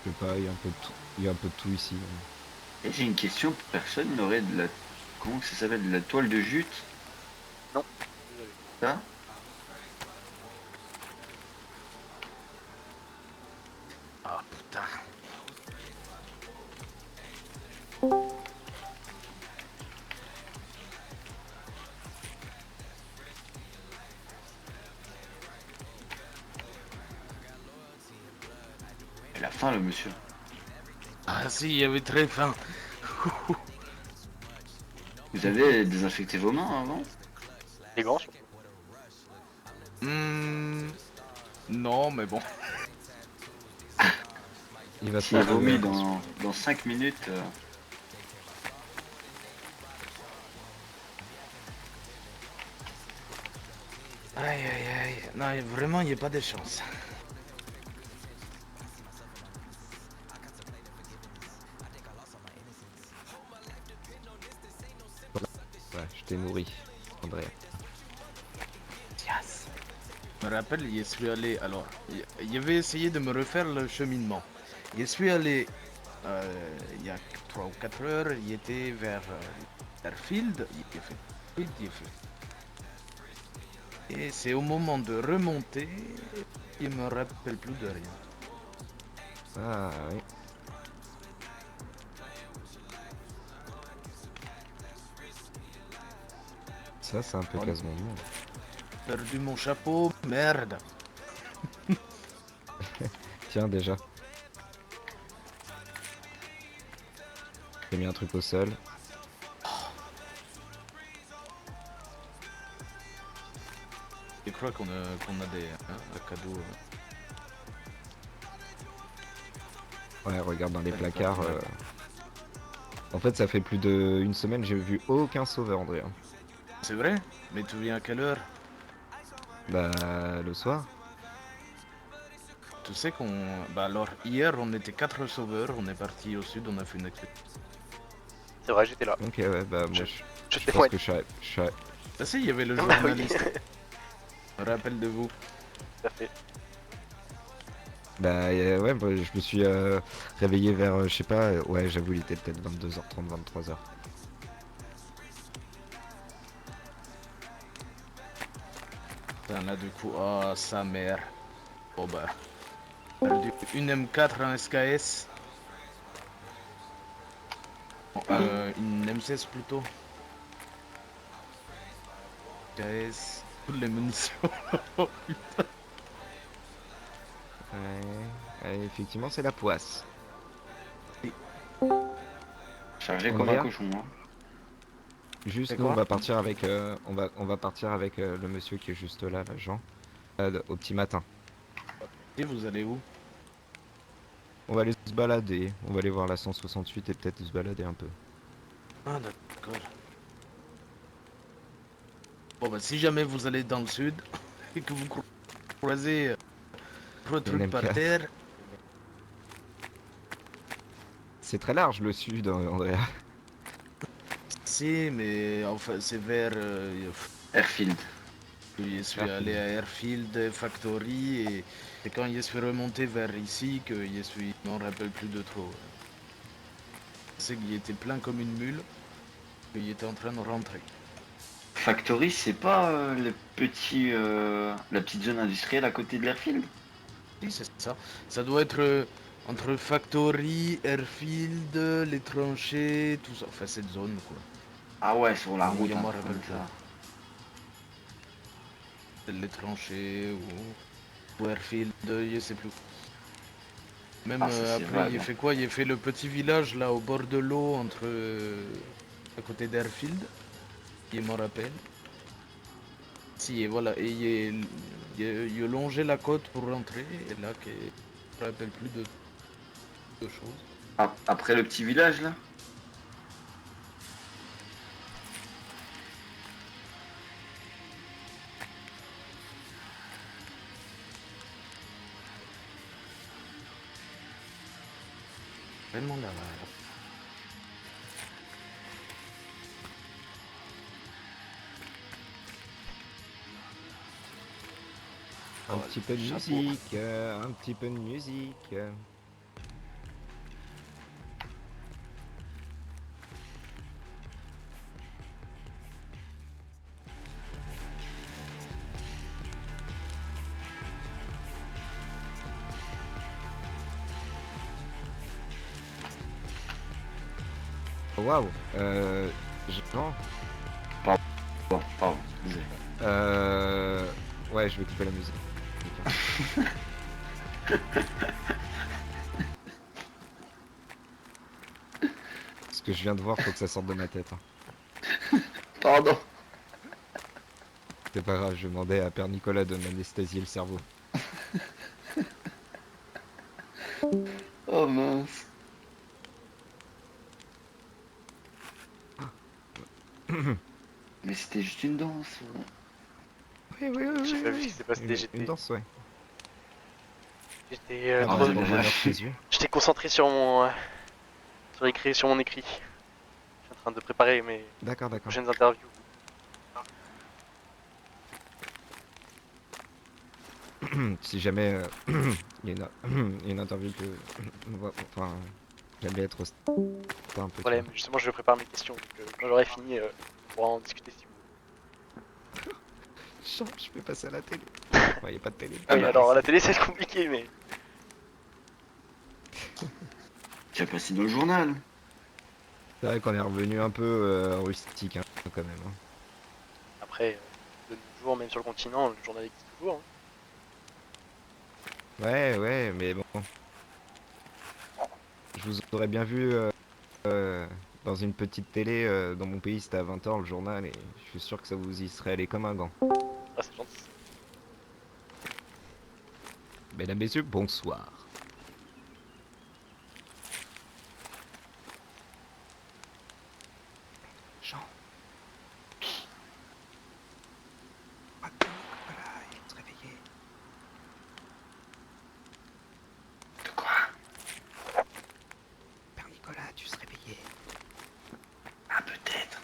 je sais pas, il y a un peu de tout, il y a un peu de tout ici. Et j'ai une question, personne n'aurait de la... Comment ça s'appelle? De la toile de jute? Non. Désolé. Ça? Ah putain. Il a faim le monsieur. Ah si, il y avait très faim. Vous avez désinfecté vos mains avant? Les gants, surtout. Non, mais bon. Il va se S'il faire vomit attention. dans 5 minutes... Aïe aïe aïe. Non, vraiment, il n'y a pas de chance. Ouais, je t'ai nourri, Andrea. Je me rappelle, je suis allé. Alors, il avait essayé de me refaire le cheminement. Je suis allé il y a 3 ou 4 heures, il était vers Airfield. Il a fait Field, il a fait. Et c'est au moment de remonter, il me rappelle plus de rien. Ah oui. Ça, c'est un peu Oh. casse mon monde. Perdu mon chapeau, merde. Tiens, déjà. J'ai mis un truc au sol. Je crois qu'on a des cadeaux. Ouais, regarde dans les Ouais, placards. ouais. En fait, ça fait plus d'une semaine, j'ai vu aucun sauveur, Andrea. C'est vrai? Mais tu viens à quelle heure? Bah, le soir. Tu sais qu'on... Bah alors, hier, on était 4 sauveurs, on est parti au sud, on a fait une expédition. C'est vrai, j'étais là. Ok, ouais, bah, moi, Je je pense témoigne. que je suis... Ah si, il y avait le Ah oui, journaliste. Je me rappelle de vous. tout à fait. Bah, ouais, bah, je me suis réveillé vers, je sais pas, ouais, j'avoue, il était peut-être 22h30, 23h. Putain, là, du coup, oh, sa mère. Oh bah... Perdu une M4 en SKS. Bon, une M16 plutôt. SKS... Toutes les munitions. Ouais, effectivement, c'est la poisse. Chargé comme Andrea un cochon. Hein. Juste, C'est nous, on quoi va partir avec, on va partir avec le monsieur qui est juste là, Jean, au petit matin. Et vous allez où? On va aller se balader, on va aller voir la 168 et peut-être se balader un peu. Ah d'accord. Bon bah si jamais vous allez dans le sud, et que vous croisez trois Un trucs par MK. terre. C'est très large le sud, Andrea. Si, mais enfin, c'est vers. Airfield. Je suis allé à Airfield Factory et c'est quand je suis remonté vers ici que je suis. Je m'en rappelle plus de trop. C'est qu'il était plein comme une mule, qu'il était en train de rentrer. Factory, c'est pas la petite zone industrielle à côté de l'airfield? Oui, c'est ça. Ça doit être entre Factory, Airfield, les tranchées, tout ça. Enfin, cette zone, quoi. Ah ouais, sur la Oui, route, je un m'en truc rappelle comme ça. Les tranchées ou Airfield, je sais plus. Même Ah, ça c'est après, vague. il fait quoi? Il fait le petit village là au bord de l'eau entre à côté d'Airfield. Je m'en rappelle. Si, et voilà. Et il a longé la côte pour rentrer. Et là, je me rappelle plus de choses. Ah, après le petit village là? Vraiment là. Un petit peu de chapeau. musique, un petit peu de musique. Waouh. Jean. Bon, pardon, désolé. Ouais, je vais couper la musique. Ce que je viens de voir, faut que ça sorte de ma tête, hein. Pardon. C'est pas grave, je demandais à Père Nicolas de m'anesthésier le cerveau. Oh mince. Mais c'était juste une danse. Oui, oui, oui, J'ai oui, pas vu ce oui. qui s'est passé, Une j'étais danse, ouais. j'étais Ah, Ah, bah, vous bon avez bonheur lâché. chez eux. j'étais concentré sur sur mon écrit. Je suis en train de préparer mes D'accord, d'accord. prochaines interviews. Si jamais il y a une interview que. Enfin, j'aime bien être un peu. Voilà, mais justement, je prépare mes questions. Donc, quand j'aurai fini, on pourra en discuter si vous voulez. Je vais passer à la télé. Il n'y a pas de télé. Ah Oui, bah, alors à la télé, c'est compliqué, mais tu as passé dans le journal. C'est vrai qu'on est revenu un peu rustique, hein, quand même, hein. après, de nos jours, même sur le continent, le journal existe toujours. Hein. Ouais, ouais, mais bon. Je vous aurais bien vu euh, dans une petite télé dans mon pays, c'était à 20h le journal, et je suis sûr que ça vous y serait allé comme un gant. Ah, c'est gentil. Mesdames, messieurs, bonsoir. Jean. Voilà, il faut se réveiller. De quoi? Père Nicolas, tu se réveillais. Ah, peut-être.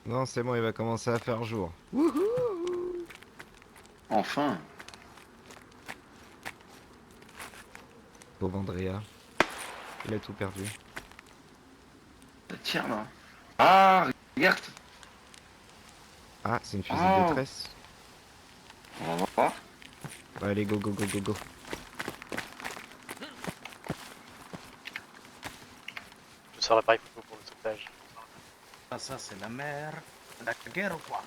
Non, c'est bon, il va commencer à faire jour. Enfin. Pauvre Andrea. Il a tout perdu. Tiens là. Ah, regarde. Ah, c'est une fusée Oh. de détresse. On va voir. Bah, allez, go, go, go, go, go. Je sors l'appareil photo pour le sauvetage. Ah, ça, c'est la mer. La guerre ou quoi?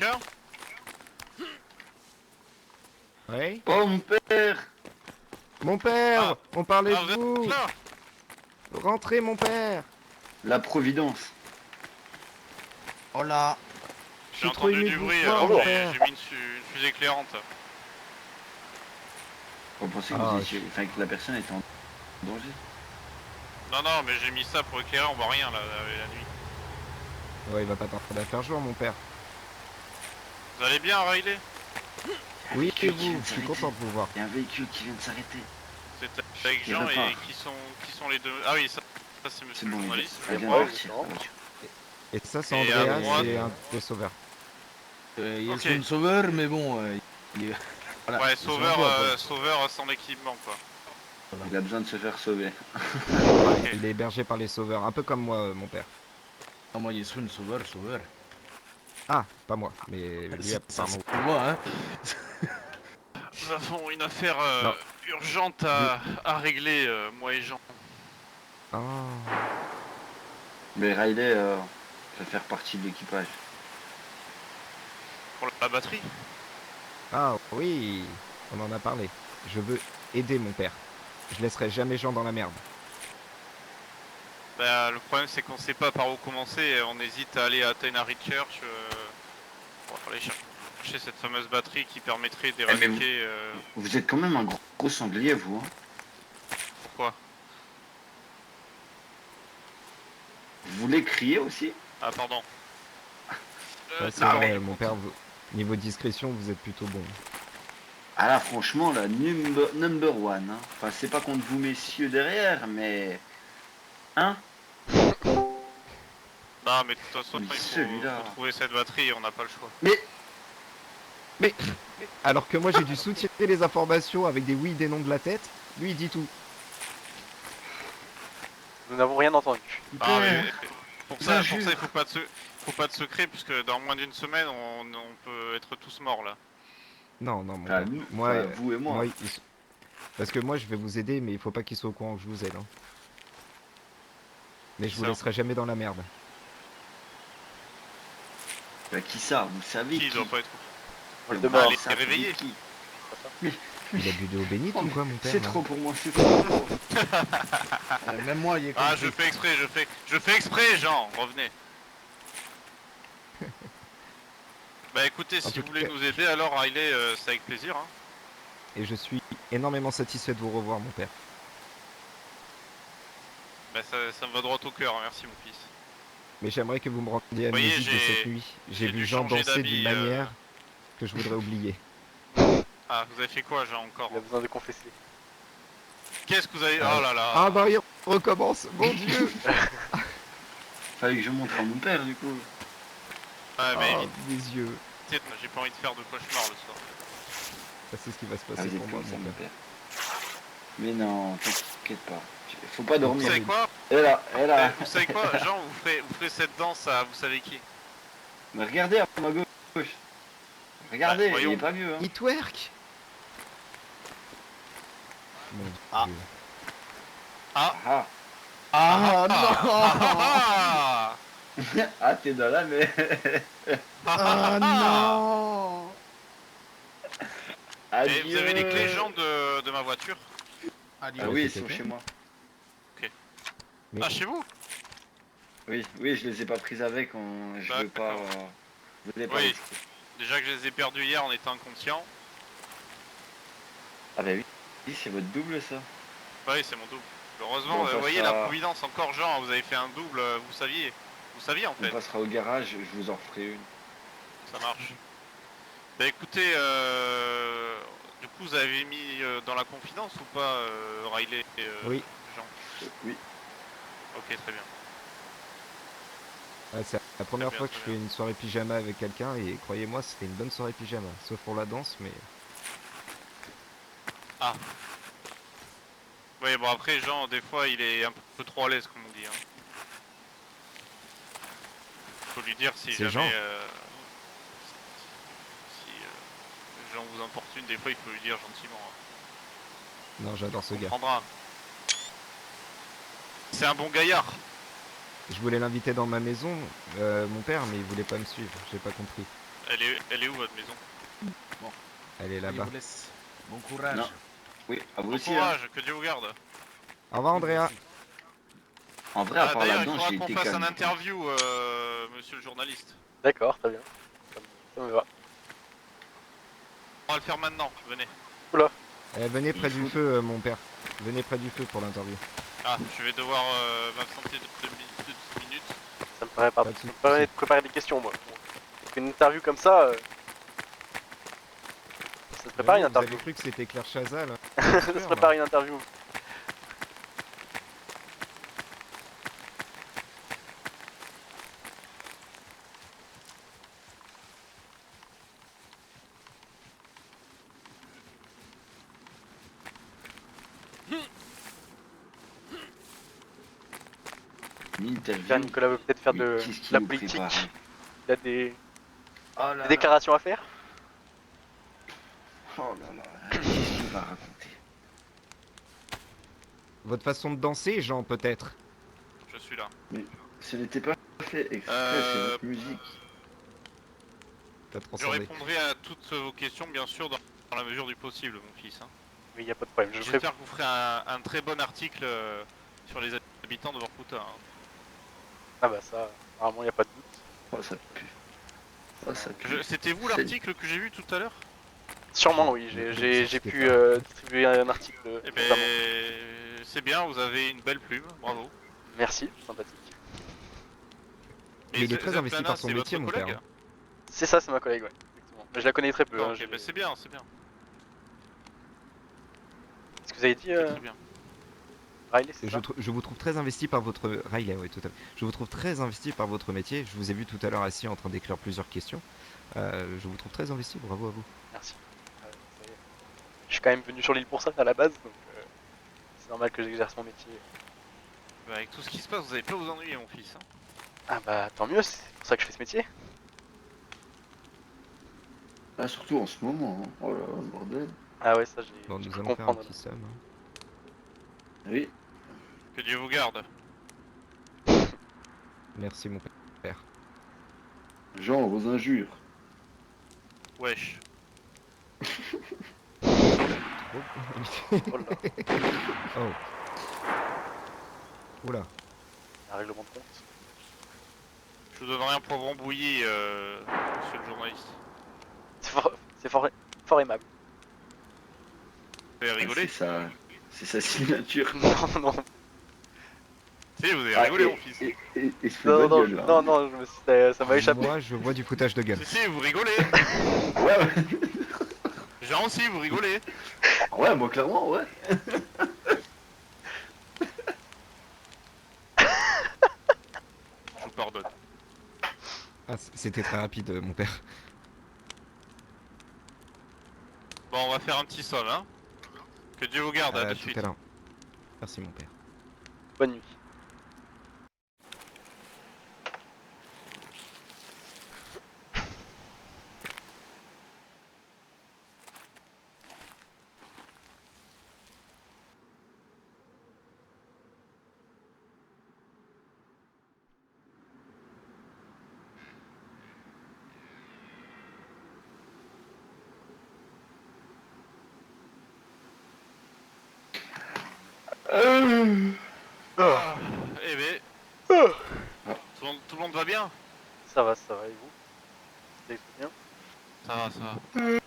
Joker? Ouais. Oh mon père! Mon père, Ah. on parlait Ah, de vous vous. êtes là? Rentrez, mon père. La Providence. Oh là. Je J'ai suis trop entendu ému du de vous bruit, voir, alors mon Bonjour. père. j'ai mis une fusée éclairante. On pensait que, Ah, vous étiez... enfin, que la personne était en danger. Non, non, mais j'ai mis ça pour éclairer, on voit rien là, la nuit. Ouais, il va pas tarder à faire jour, mon père. Vous allez bien, Riley? Oui, et véhicule qui vient vous, de je suis s'arrêter. content de vous voir. Il y a un véhicule qui vient de s'arrêter. C'est avec Il Jean et repart. qui sont les deux? Ah oui, ça c'est C'est monsieur le bon, journaliste. elle Et vient moi, de partir. justement. la voiture. Et ça, c'est Et à Andrea, droite- c'est un des sauveurs. Il y a Ok. son sauveur, mais bon. Il est- voilà, Ouais, ils sont un peu à poil. sauveur sans équipement quoi. Il a besoin de se faire sauver. Ok. Il est hébergé par les sauveurs, un peu comme moi, mon père. Ah, moi, il est un sauveur. Ah, pas moi, mais lui, Ça, apparemment. c'est pour moi, hein. Nous avons une affaire Non. urgente à régler, moi et Jean. Ah. Mais Riley va faire partie de l'équipage. Pour la batterie? Ah oui, on en a parlé. Je veux aider mon père. Je laisserai jamais Jean dans la merde. Bah, le problème c'est qu'on sait pas par où commencer, et on hésite à aller à Tannery Church pour aller chercher cette fameuse batterie qui permettrait d'éradiquer... Vous êtes quand même un gros sanglier, vous. Hein. Pourquoi? Vous voulez crier aussi? Ah pardon. Ouais, c'est non, vrai, mais- mon père, niveau discrétion, vous êtes plutôt bon. Ah là, franchement, la number one. Hein. Enfin, c'est pas contre vous, messieurs, derrière, mais... Hein? Non mais de toute façon Mais il celui-là. faut trouver cette batterie et on n'a pas le choix. Alors que moi, j'ai dû soutirer les informations avec des oui, des non de la tête. Lui, il dit tout. Nous n'avons rien entendu. Ah, Père, mais pour ça j'injure. il faut pas de secret puisque dans moins d'une semaine on peut être tous morts là. Non, non, mon Enfin, père. nous, Moi, enfin, vous et moi. parce que moi, je vais vous aider, mais il faut pas qu'il soit au courant que je vous aide. Hein. Mais je vous Ça. laisserai jamais dans la merde. Bah, qui ça? Vous savez Qui qui? doit pas être. On le Bah, demeure. les ça, réveiller. qui? Il a bu de l'eau bénite ou quoi, mon père C'est là trop pour moi, c'est trop. Même moi, il est Ah compris. je fais exprès, je fais exprès Jean, revenez. Bah écoutez, En si tout vous voulez cas- nous aider alors Riley, c'est avec plaisir hein. Et je suis énormément satisfait de vous revoir, mon père. Bah ça me va droit au cœur, hein, merci mon fils. Mais j'aimerais que vous me rendiez Voyez, amnésique de j'ai- cette nuit. J'ai j'ai vu dû Jean changer danser d'habit, d'une manière que je voudrais oublier. Ah vous avez fait quoi Jean encore? Il a besoin de confesser. Qu'est-ce que vous avez... Ah. Oh là là. Ah bah il recommence, mon dieu. Fallait que je montre à mon père, du coup. Ah mais Ah, mes yeux. évitez, j'ai pas envie de faire de cauchemar le soir. Ça, c'est ce qui va se Ah, passer vous pour êtes moi, comme ça, mon mon père. père. Mais non, t'inquiète pas. Faut pas Vous dormir. savez quoi? Elle a. Vous savez quoi Jean, vous ferez cette danse à vous savez qui? Mais regardez à ma gauche. Regardez, Bah, voyons. il est pas mieux, hein. Il twerk. Mon Ah. dieu. Ah, Ah, non. Ah ah t'es dans la mais. Ah, non. Et Adieu. vous avez les clés Jean de ma voiture? Ah Adieu. oui, ils c'était sont fait. chez moi. Mais Ah chez vous? Oui, je les ai pas prises avec, je veux pas... D'accord. je voulais pas Oui. risquer. Déjà que je les ai perdus hier en étant inconscient. Ah bah oui, c'est votre double ça. Oui c'est mon double. Heureusement, Bon, vous ça voyez sera- la providence encore Jean, vous avez fait un double, vous saviez. Vous saviez en On fait. passera au garage, je vous en ferai une. Ça marche. Bah écoutez, du coup vous avez mis dans la confidence ou pas Riley et Oui. Jean? Oui. Ok très bien. Ah, c'est la première bien, fois que je très fais une soirée pyjama avec quelqu'un et croyez-moi, c'était une bonne soirée pyjama. Sauf pour la danse, mais Oui bon après Jean des fois il est un peu trop à l'aise comme on dit. Hein. Faut lui dire si C'est jamais... Jean. si Jean vous importune, des fois il faut lui dire gentiment. Hein. non, j'adore ce On gars. prendra. C'est un bon gaillard. Je voulais l'inviter dans ma maison, mon père, mais il voulait pas me suivre. J'ai pas compris. Elle est où votre maison? Elle est Je là-bas. vous laisse. Bon courage. Non. Oui, à vous Bon aussi. Hein. courage, que Dieu vous garde. Au revoir Andrea. En vrai, à part D'ailleurs, il là-dedans, faudra j'ai qu'on été fasse un calme. interview, monsieur le journaliste. D'accord, très bien. Ça me va. On va le faire maintenant, venez. Venez près du feu, mon père. Venez près du feu pour l'interview. Ah, je vais devoir m'absenter de 2 minutes. Ça me paraît pas. Pas de Ça me soucis. permet de préparer des questions, moi. Une interview comme ça, ça se prépare une Vous interview. avez cru que c'était Claire Chazal? Ça se prépare une interview. Une interview. Tiens, Nicolas veut peut-être faire Mais de qu'est-ce qu'il la nous politique. prépare Il a des Oh là là. déclarations à faire. Oh là là. Qu'est-ce qu'il va raconter? Votre façon de danser, Jean, peut-être? Je suis là. Ce n'était pas fait exprès, c'est votre musique. T'as Je transcendé. répondrai à toutes vos questions, bien sûr, dans la mesure du possible, mon fils. Hein. Mais il n'y a pas de problème. Je ferai... J'espère que vous ferez un très bon article sur les habitants de Vorkuta. Hein. Ah bah ça, apparemment il n'y a pas de doute. Oh, ça pue. Oh, ça pue. C'était vous C'est- l'article que j'ai vu tout à l'heure? Sûrement oui, j'ai C'était pu pas- distribuer un article. Eh ben, notamment. c'est bien, vous avez une belle plume, bravo. Merci, sympathique. Mais il est très Zeplana, investi par son c'est métier, votre mon père. collègue? C'est ça, c'est ma collègue, ouais. Effectivement. Mais je la connais très peu. Hein, Ok, ben c'est bien, c'est bien. Ce que vous avez dit, C'est très bien. Riley, c'est Et ça je vous trouve très investi par votre... Riley, oui, tout à fait. Je vous trouve très investi par votre métier. Je vous ai vu tout à l'heure assis en train d'écrire plusieurs questions. Je vous trouve très investi, bravo à vous. Merci. Ça y est. Je suis quand même venu sur l'île pour ça à la base, donc c'est normal que j'exerce mon métier. Bah, avec tout ce qui se passe, vous allez pas vous ennuyer, mon fils. Hein. Ah bah tant mieux, c'est pour ça que je fais ce métier. Ah, surtout en ce moment. Hein. Oh là là, bordel. Ah ouais, ça j'ai Bon, j'ai nous pu allons faire un comprendre. petit somme. Hein. Oui. Que Dieu vous garde. Merci, mon père. Jean, vos injures. Wesh. Oh. Oh là, Oh. Oula. un règlement de compte. Je vous donnerai un poivron bouilli, monsieur le journaliste. C'est fort aimable. Vous avez rigolé? C'est sa signature. Non, non, Si, vous avez Ah, rigolé, et- mon fils. Et se fait non, de non, gueule, là. non, non, ça m'a échappé. Je vois du foutage de gueule. Si, vous rigolez. Ouais, ouais. Jean aussi, vous rigolez. Ouais, moi clairement, ouais. Je vous pardonne. Ah, c'était très rapide, mon père. Bon, on va faire un petit somme, hein. Que Dieu vous garde, à de Tout suite. à l'heure. Merci, mon père. Bonne nuit. Ah, eh ben, tout le monde va bien? Ça va, et vous? Vous allez bien? Ça va, ça va.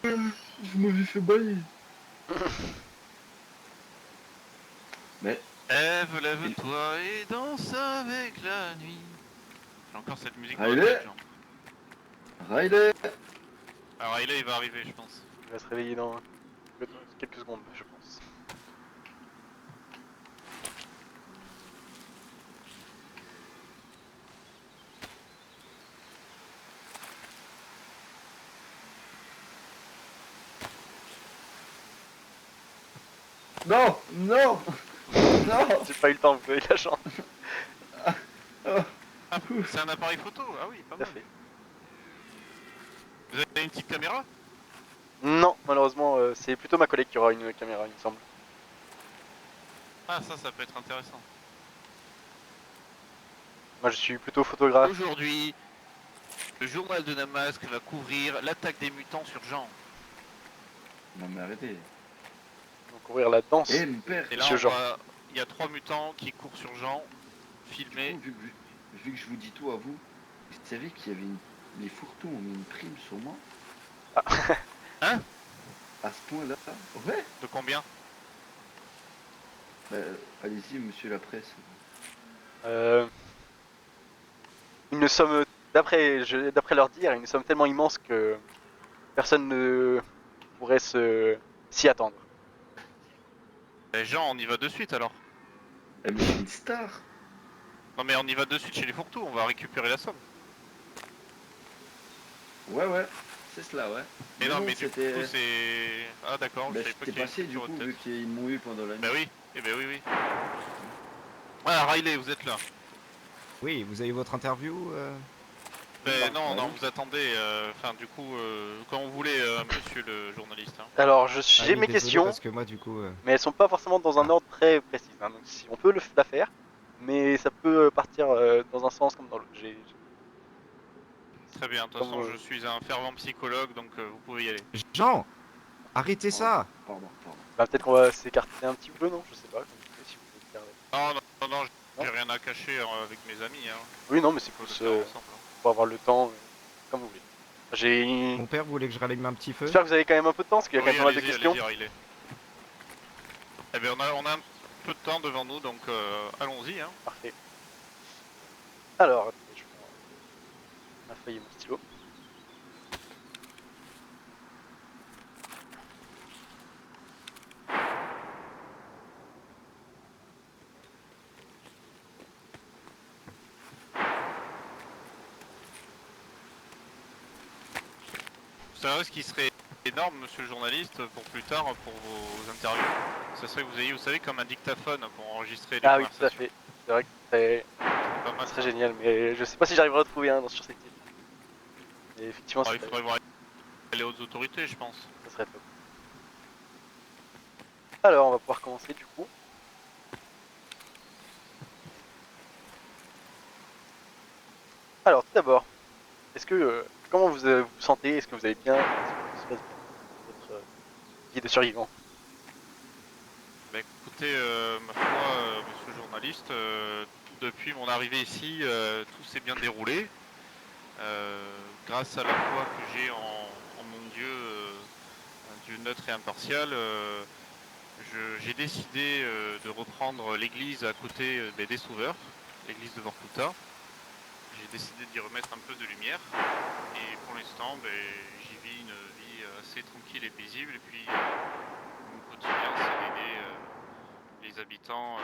Vous m'avez fait bailler. Ève, lève-toi et danse avec la nuit. J'ai encore cette musique dans Allez. la tête, genre. Riley. Alors Riley, il va arriver, je pense. Il va se réveiller dans quelques secondes, je pense. Non, non, non. J'ai pas eu le temps, vous avez de la chance. Ah, c'est un appareil photo? Ah oui, pas Tout à mal. fait. Vous avez une petite caméra? Non, malheureusement, c'est plutôt ma collègue qui aura une caméra, il me semble. Ah, ça peut être intéressant. Moi je suis plutôt photographe. Aujourd'hui, Le journal de Damasque va couvrir l'attaque des mutants sur Jean. Non mais arrêtez. Donc ouvrir la danse. Eh mon père, Et là, Monsieur Jean. il y a 3 mutants qui courent sur Jean, du filmés. coup, vu que je vous dis tout à vous, vous savez qu'il y avait les fourre-tout ont mis une prime sur moi? Hein? À ce point-là? Ouais. De combien? Bah, allez-y, monsieur la presse. Une somme, d'après leur dire, une somme tellement immense que personne ne pourrait s'y attendre. Jean, on y va de suite alors. Eh mais c'est une star. Non mais on y va de suite chez les fourre-tout, on va récupérer la somme. Ouais, c'est cela, ouais. Mais non, bon, mais du coup c'était... c'est... Ah d'accord, je Bah, savais pas c'était qu'il y avait passé une du sur coup, votre vu tête. qu'ils m'ont eu pendant la nuit. Bah oui, eh ben oui. Ah Riley, vous êtes là. Oui, vous avez votre interview Ben Bah, non, bah non, oui. vous attendez, enfin du coup, quand vous voulez, monsieur le journaliste. Hein. Alors, Ah j'ai oui, mes désolé, questions, parce que moi, du coup... mais elles sont pas forcément dans un Ah. ordre très précis. Hein. Donc, si on peut la faire, mais ça peut partir dans un sens comme dans l'autre. Très bien, de toute Comme, façon je suis un fervent psychologue, donc vous pouvez y aller. Jean, arrêtez Pardon, ça. pardon. bah, peut-être qu'on va s'écarter un petit peu, non? Je sais pas. Comme vous voulez, si vous voulez faire... Non, j'ai Non. rien à cacher avec mes amis. Hein. Oui, non, mais c'est On peut plus le faire ensemble. Hein. pour avoir le temps, comme vous voulez. J'ai... Mon père voulait que je rallume un petit feu. J'espère que vous avez quand même un peu de temps, parce qu'il y a quand Oui, même pas mal de allez-y, questions. allez-y, Riley. Eh bien, on a un peu de temps devant nous, donc allons-y. Hein. Parfait. Alors, attendez, je prends ma feuille et mon stylo. Vous savez ce qui serait énorme, monsieur le journaliste, pour plus tard, pour vos interviews. Ça serait que vous ayez, vous savez, comme un dictaphone pour enregistrer les Ah oui, tout à conversations. fait. C'est vrai que c'est Pas mal, très ça. génial, mais je sais pas si j'arriverai à trouver un sur cette île. Mais effectivement, Il ça faudrait voir les hautes autorités, je pense. serait top. Alors, on va pouvoir commencer du coup. Alors, tout d'abord, est-ce que comment vous vous sentez? Est-ce que vous allez bien? Est-ce que se passe bien votre vie de survivant? Bah écoutez, ma foi, monsieur le journaliste, depuis mon arrivée ici, tout s'est bien déroulé. Grâce à la foi que j'ai en mon Dieu, un Dieu neutre et impartial, j'ai décidé de reprendre l'église à côté des Sauveurs, l'église de Vorkuta. J'ai décidé d'y remettre un peu de lumière et pour l'instant j'y vis une vie assez tranquille et paisible et puis mon quotidien c'est d'aider les habitants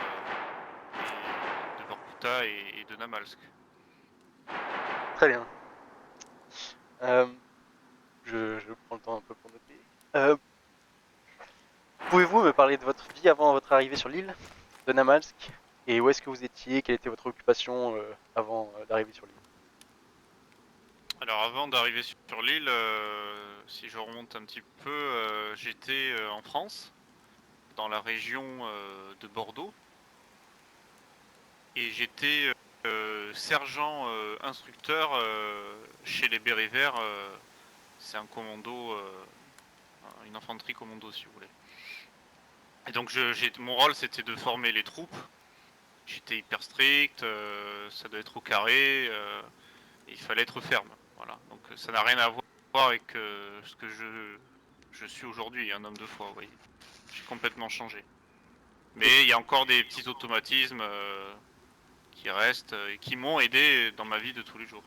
de Vorkuta et de Namalsk. Très bien. Je prends le temps un peu pour noter. Pouvez-vous me parler de votre vie avant votre arrivée sur l'île de Namalsk? Et où est-ce que vous étiez? Quelle était votre occupation avant d'arriver sur l'île? Alors avant d'arriver sur l'île, si je remonte un petit peu, j'étais en France, dans la région de Bordeaux, et j'étais sergent instructeur chez les Bérets Verts. C'est un commando, une infanterie commando si vous voulez. Et donc mon rôle c'était de former les troupes. J'étais hyper strict, ça doit être au carré, il fallait être ferme. Voilà. Donc ça n'a rien à voir avec ce que je suis aujourd'hui, un homme de foi, vous voyez. J'ai complètement changé. Mais il y a encore des petits automatismes qui restent et qui m'ont aidé dans ma vie de tous les jours.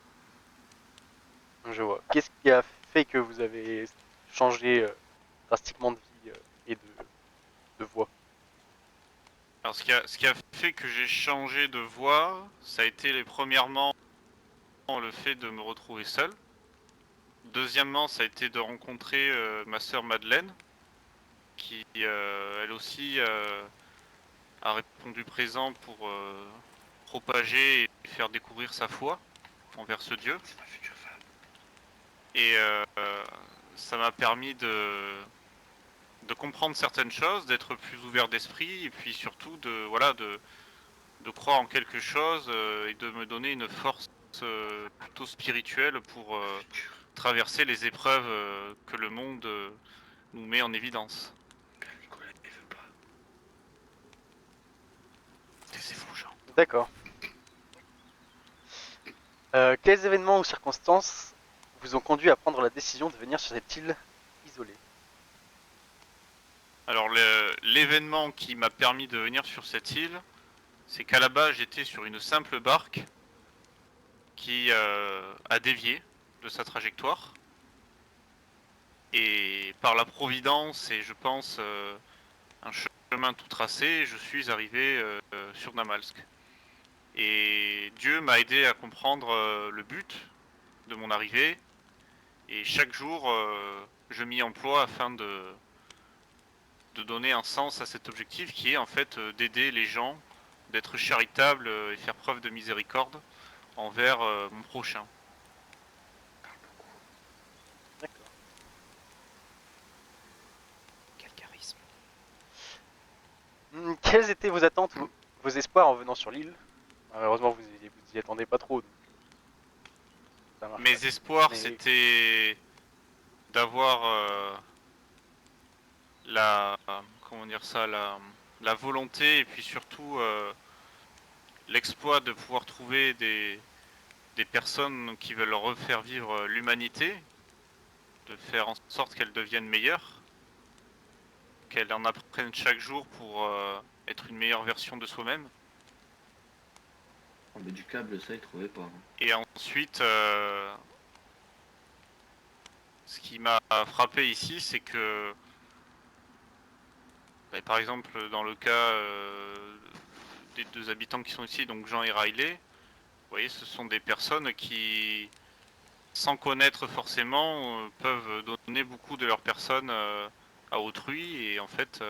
Je vois. Qu'est-ce qui a fait que vous avez changé drastiquement de vie et de voie? Alors ce qui a fait que j'ai changé de voie, ça a été premièrement le fait de me retrouver seul. Deuxièmement, ça a été de rencontrer ma sœur Madeleine, qui elle aussi a répondu présent pour propager et faire découvrir sa foi envers ce Dieu. C'est ma future femme. Et ça m'a permis de comprendre certaines choses, d'être plus ouvert d'esprit et puis surtout de croire en quelque chose et de me donner une force plutôt spirituelle pour traverser les épreuves que le monde nous met en évidence. Nicolas, il veut pas. Taisez-vous, Jean. D'accord. Quels événements ou circonstances vous ont conduit à prendre la décision de venir sur cette île isolée? Alors l'événement qui m'a permis de venir sur cette île, c'est qu'à la base j'étais sur une simple barque qui a dévié de sa trajectoire. Et par la providence et je pense un chemin tout tracé, je suis arrivé sur Namalsk. Et Dieu m'a aidé à comprendre le but de mon arrivée. Et chaque jour, je m'y emploie afin de donner un sens à cet objectif qui est en fait d'aider les gens, d'être charitable et faire preuve de miséricorde envers mon prochain. D'accord. Quel charisme. Quelles étaient vos attentes, vos espoirs en venant sur l'île? Malheureusement, vous y attendez pas trop. Donc ça marche Mes pas. espoirs, Mais- c'était d'avoir la, comment dire ça, la volonté et puis surtout l'exploit de pouvoir trouver des personnes qui veulent refaire vivre l'humanité, de faire en sorte qu'elle devienne meilleure, qu'elle en apprenne chaque jour pour être une meilleure version de soi-même. Oh, mais du câble, ça, il trouvait pas. Hein. Et ensuite, ce qui m'a frappé ici, c'est que, bah, par exemple, dans le cas des deux habitants qui sont ici, donc Jean et Riley, vous voyez, ce sont des personnes qui, sans connaître forcément, peuvent donner beaucoup de leur personne à autrui. Et en fait,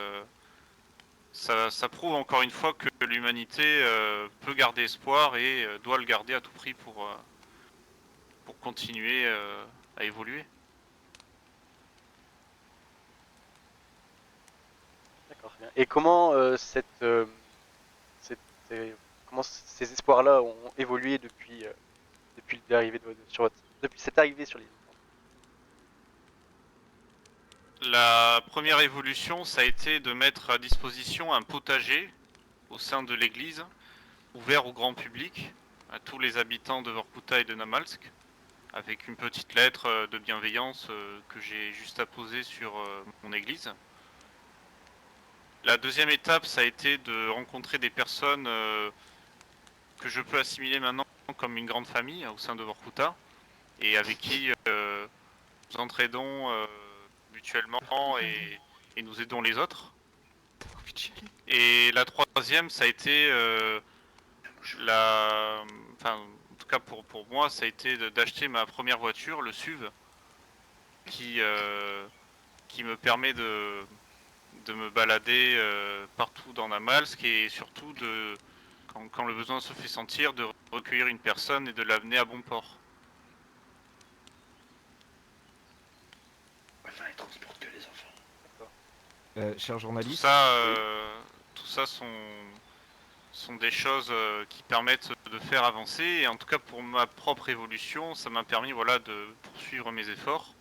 ça prouve encore une fois que l'humanité peut garder espoir et doit le garder à tout prix pour continuer à évoluer. D'accord, très bien. Et comment comment ces espoirs-là ont évolué depuis l'arrivée depuis cette arrivée sur l'île? La première évolution, ça a été de mettre à disposition un potager au sein de l'église, ouvert au grand public, à tous les habitants de Vorkuta et de Namalsk, avec une petite lettre de bienveillance que j'ai juste apposée sur mon église. La deuxième étape, ça a été de rencontrer des personnes que je peux assimiler maintenant comme une grande famille au sein de Vorkuta, et avec qui nous entraidons mutuellement et nous aidons les autres. Et la troisième, ça a été enfin, en tout cas pour moi, ça a été d'acheter ma première voiture, le SUV, qui me permet de me balader partout dans Namalsk et surtout quand le besoin se fait sentir, de recueillir une personne et de l'amener à bon port. Enfin, il transporte que les enfants. Cher Tout journaliste, ça sont des choses qui permettent de faire avancer. Et en tout cas pour ma propre évolution, ça m'a permis voilà, de poursuivre mes efforts.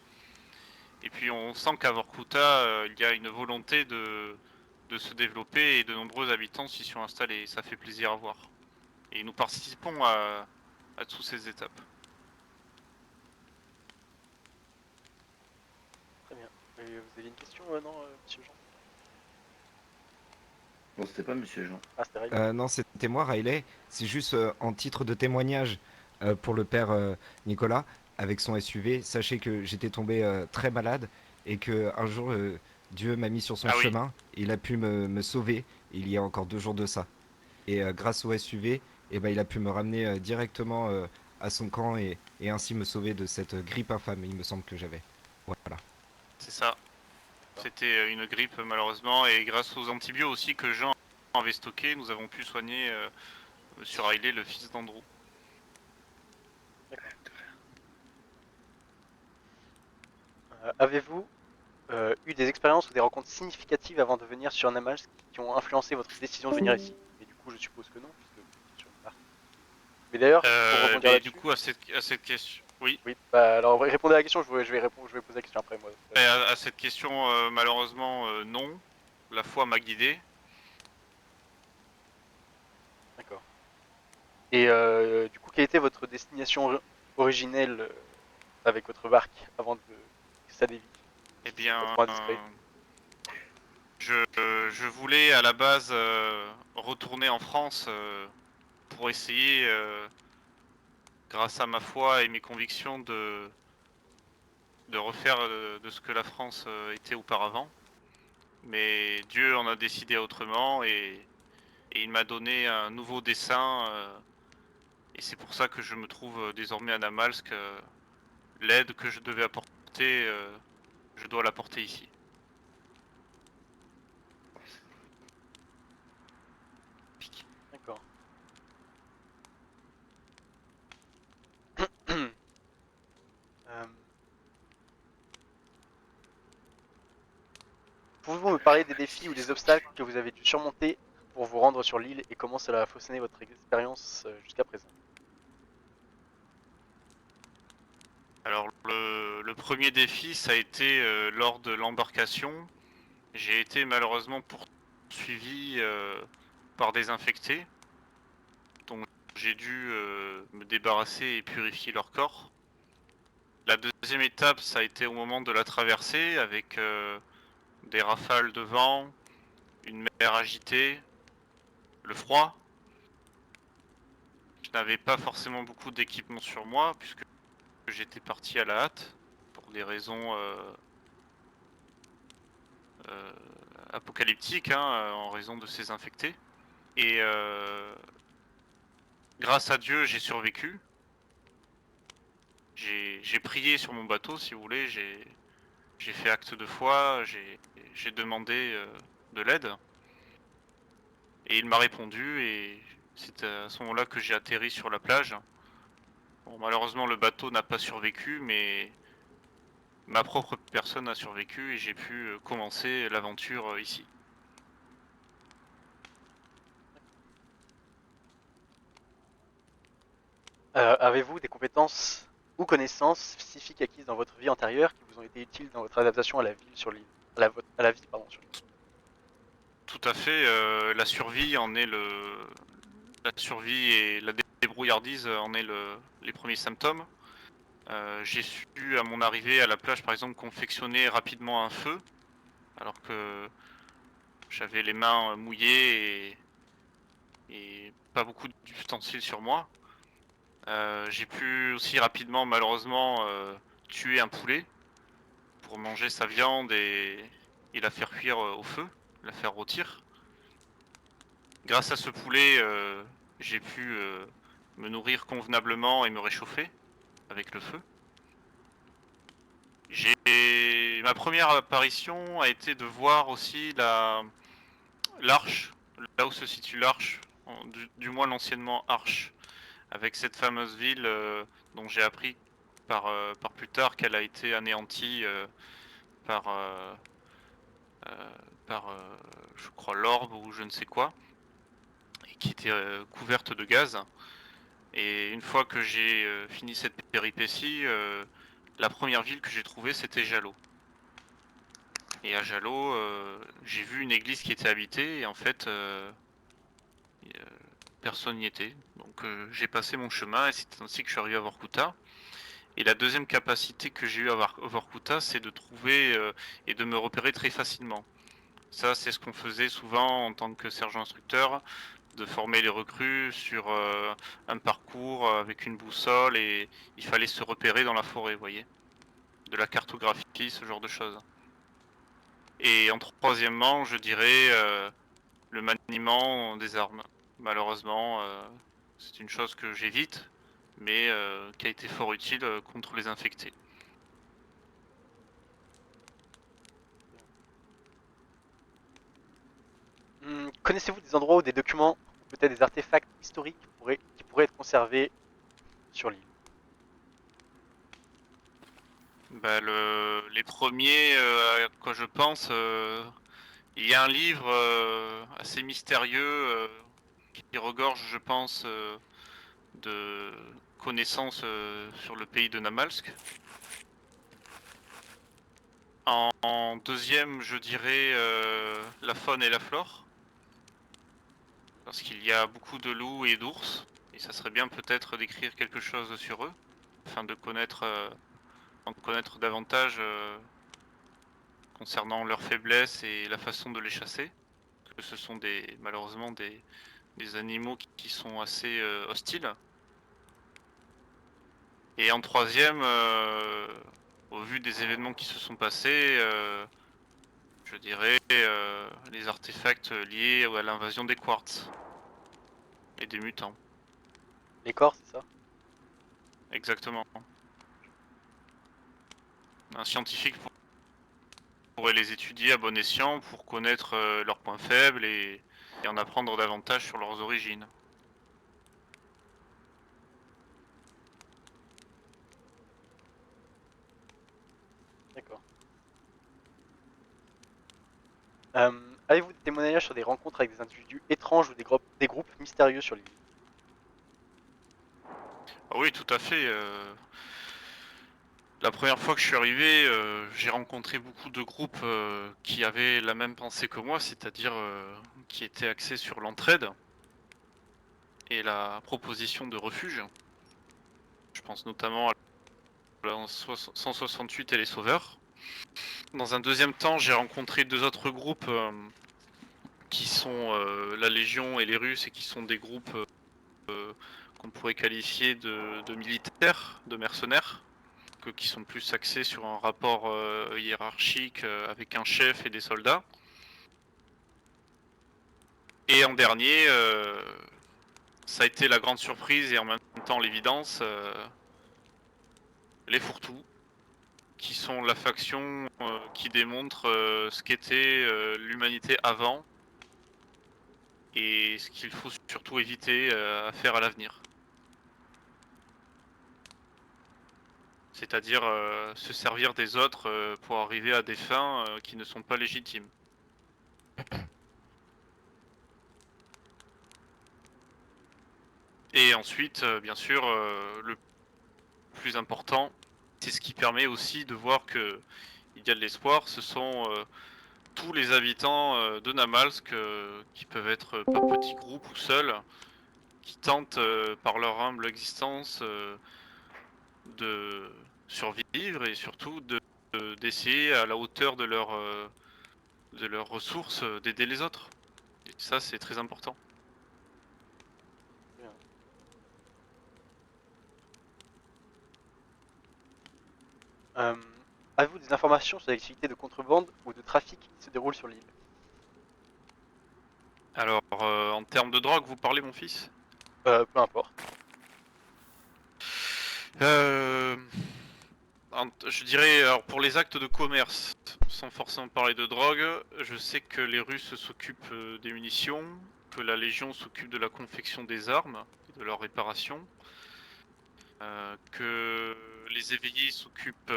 Et puis on sent qu'à Vorkuta, il y a une volonté de se développer et de nombreux habitants s'y sont installés. Ça fait plaisir à voir. Et nous participons à toutes ces étapes. Très bien. Vous aviez une question, non, monsieur Jean? Bon, c'était pas Monsieur Jean. Ah, c'était Riley. non, c'était moi, Riley. C'est juste en titre de témoignage pour le père Nicolas avec son SUV. Sachez que j'étais tombé très malade et que un jour Dieu m'a mis sur son Ah oui. chemin. Et il a pu me sauver. Il y a encore 2 jours de ça. Et grâce au SUV, eh ben, il a pu me ramener directement à son camp et ainsi me sauver de cette grippe infâme, il me semble que j'avais. Voilà. C'est ça. C'était une grippe malheureusement et grâce aux antibiotiques aussi que Jean avait stocké, nous avons pu soigner Monsieur Riley, le fils d'Andrew. Avez-vous eu des expériences ou des rencontres significatives avant de venir sur Namalsk qui ont influencé votre décision de venir ici? Et du coup, je suppose que non, puisque Mais d'ailleurs, pour rebondir Mais là-dessus, du coup, à cette question, oui. oui, bah alors répondez à la question, je vais poser la question après moi. Et à cette question, malheureusement, non. La foi m'a guidé. D'accord. Et du coup, quelle était votre destination originelle avec votre barque avant que ça dévie? Eh Si c'est pas bien, trop indiscret. je voulais à la base retourner en France pour essayer, grâce à ma foi et mes convictions, de refaire de ce que la France était auparavant. Mais Dieu en a décidé autrement et il m'a donné un nouveau dessein. Et c'est pour ça que je me trouve désormais à Namalsk. L'aide que je devais apporter, je dois l'apporter ici. D'accord. Euh, Pouvez-vous me parler des défis ou des obstacles que vous avez dû surmonter pour vous rendre sur l'île et comment cela a façonné votre expérience jusqu'à présent? Alors le premier défi, ça a été lors de l'embarcation. J'ai été malheureusement poursuivi par des infectés. Donc j'ai dû me débarrasser et purifier leur corps. La deuxième étape, ça a été au moment de la traversée avec des rafales de vent, une mer agitée, le froid. Je n'avais pas forcément beaucoup d'équipement sur moi puisque j'étais parti à la hâte pour des raisons euh, apocalyptiques, hein, en raison de ces infectés. Et grâce à Dieu, j'ai survécu. J'ai prié sur mon bateau, si vous voulez. J'ai fait acte de foi. J'ai demandé de l'aide. Et il m'a répondu. Et c'est à ce moment-là que j'ai atterri sur la plage. Bon, malheureusement, le bateau n'a pas survécu, mais ma propre personne a survécu et j'ai pu commencer l'aventure ici. Avez-vous des compétences ou connaissances spécifiques acquises dans votre vie antérieure qui vous ont été utiles dans votre adaptation à la ville sur l'île, à la vie pardon sur l'île? Tout à fait. La survie en est la survie et la débrouillardise en est les premiers symptômes. J'ai su à mon arrivée à la plage par exemple confectionner rapidement un feu alors que j'avais les mains mouillées et pas beaucoup d'ustensiles sur moi. J'ai pu aussi rapidement malheureusement tuer un poulet pour manger sa viande et la faire cuire au feu, la faire rôtir. Grâce à ce poulet, j'ai pu me nourrir convenablement et me réchauffer avec le feu. Ma première apparition a été de voir aussi l'arche, là où se situe l'arche, du moins l'anciennement arche, avec cette fameuse ville dont j'ai appris par plus tard qu'elle a été anéantie par, je crois, l'orbe ou je ne sais quoi, et qui était couverte de gaz. Et une fois que j'ai fini cette péripétie, la première ville que j'ai trouvée c'était Jalo. Et à Jalo, j'ai vu une église qui était habitée et en fait personne n'y était. Donc j'ai passé mon chemin et c'est ainsi que je suis arrivé à Vorkuta. Et la deuxième capacité que j'ai eue à Vorkuta, c'est de trouver et de me repérer très facilement. Ça, c'est ce qu'on faisait souvent en tant que sergent instructeur, de former les recrues sur un parcours avec une boussole et il fallait se repérer dans la forêt, vous voyez. De la cartographie, ce genre de choses. Et en troisièmement, je dirais le maniement des armes. Malheureusement, c'est une chose que j'évite, mais qui a été fort utile contre les infectés. Connaissez-vous des endroits ou des documents ou peut-être des artefacts historiques qui pourraient être conservés sur l'île? Bah, les premiers à quoi je pense, il y a un livre assez mystérieux qui regorge, je pense, de connaissances sur le pays de Namalsk. En deuxième, je dirais la faune et la flore. Parce qu'il y a beaucoup de loups et d'ours. Et ça serait bien peut-être d'écrire quelque chose sur eux. Afin de connaître, en connaître davantage concernant leurs faiblesses et la façon de les chasser. Que ce sont malheureusement des animaux qui sont assez hostiles. Et en troisième, au vu des événements qui se sont passés, je dirais les artefacts liés à l'invasion des quartz et des mutants. Les corps, c'est ça? Exactement. Un scientifique pourrait les étudier à bon escient pour connaître leurs points faibles et en apprendre davantage sur leurs origines. D'accord. Avez-vous des témoignages sur des rencontres avec des individus étranges ou des groupes mystérieux sur l'île? Ah oui, tout à fait. La première fois que je suis arrivé, j'ai rencontré beaucoup de groupes qui avaient la même pensée que moi, c'est-à-dire qui étaient axés sur l'entraide et la proposition de refuge. Je pense notamment à la 168 et les Sauveurs. Dans un deuxième temps, j'ai rencontré deux autres groupes qui sont la Légion et les Russes et qui sont des groupes qu'on pourrait qualifier de militaires, de mercenaires, qui sont plus axés sur un rapport hiérarchique avec un chef et des soldats. Et en dernier, ça a été la grande surprise et en même temps l'évidence, les fourre-tout, qui sont la faction qui démontre ce qu'était l'humanité avant et ce qu'il faut surtout éviter à faire à l'avenir. C'est-à-dire se servir des autres pour arriver à des fins qui ne sont pas légitimes. Et ensuite, bien sûr, le plus important, c'est ce qui permet aussi de voir que il y a de l'espoir, ce sont tous les habitants de Namalsk qui peuvent être par petits groupes ou seuls, qui tentent par leur humble existence de survivre et surtout d'essayer à la hauteur de leurs ressources d'aider les autres. Et ça, c'est très important. Bien. Avez-vous des informations sur les activités de contrebande ou de trafic qui se déroulent sur l'île? Alors, en termes de drogue, vous parlez, mon fils? Peu importe. Je dirais, alors pour les actes de commerce, sans forcément parler de drogue, je sais que les Russes s'occupent des munitions, que la Légion s'occupe de la confection des armes et de leur réparation, que les éveillés s'occupent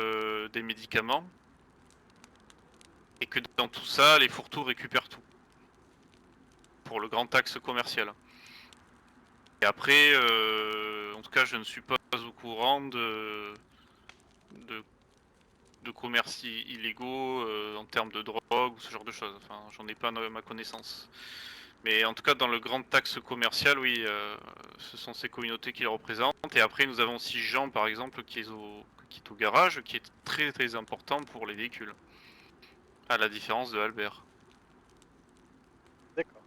des médicaments, et que dans tout ça, les fourre-tout récupèrent tout, pour le grand axe commercial. Et après, en tout cas, je ne suis pas au courant de commerce illégaux en termes de drogue ou ce genre de choses. Enfin, j'en ai pas à ma connaissance. Mais en tout cas, dans le grand axe commercial, oui, ce sont ces communautés qui le représentent. Et après, nous avons aussi Jean, par exemple, qui est au garage, qui est très très important pour les véhicules. À la différence de Albert. D'accord.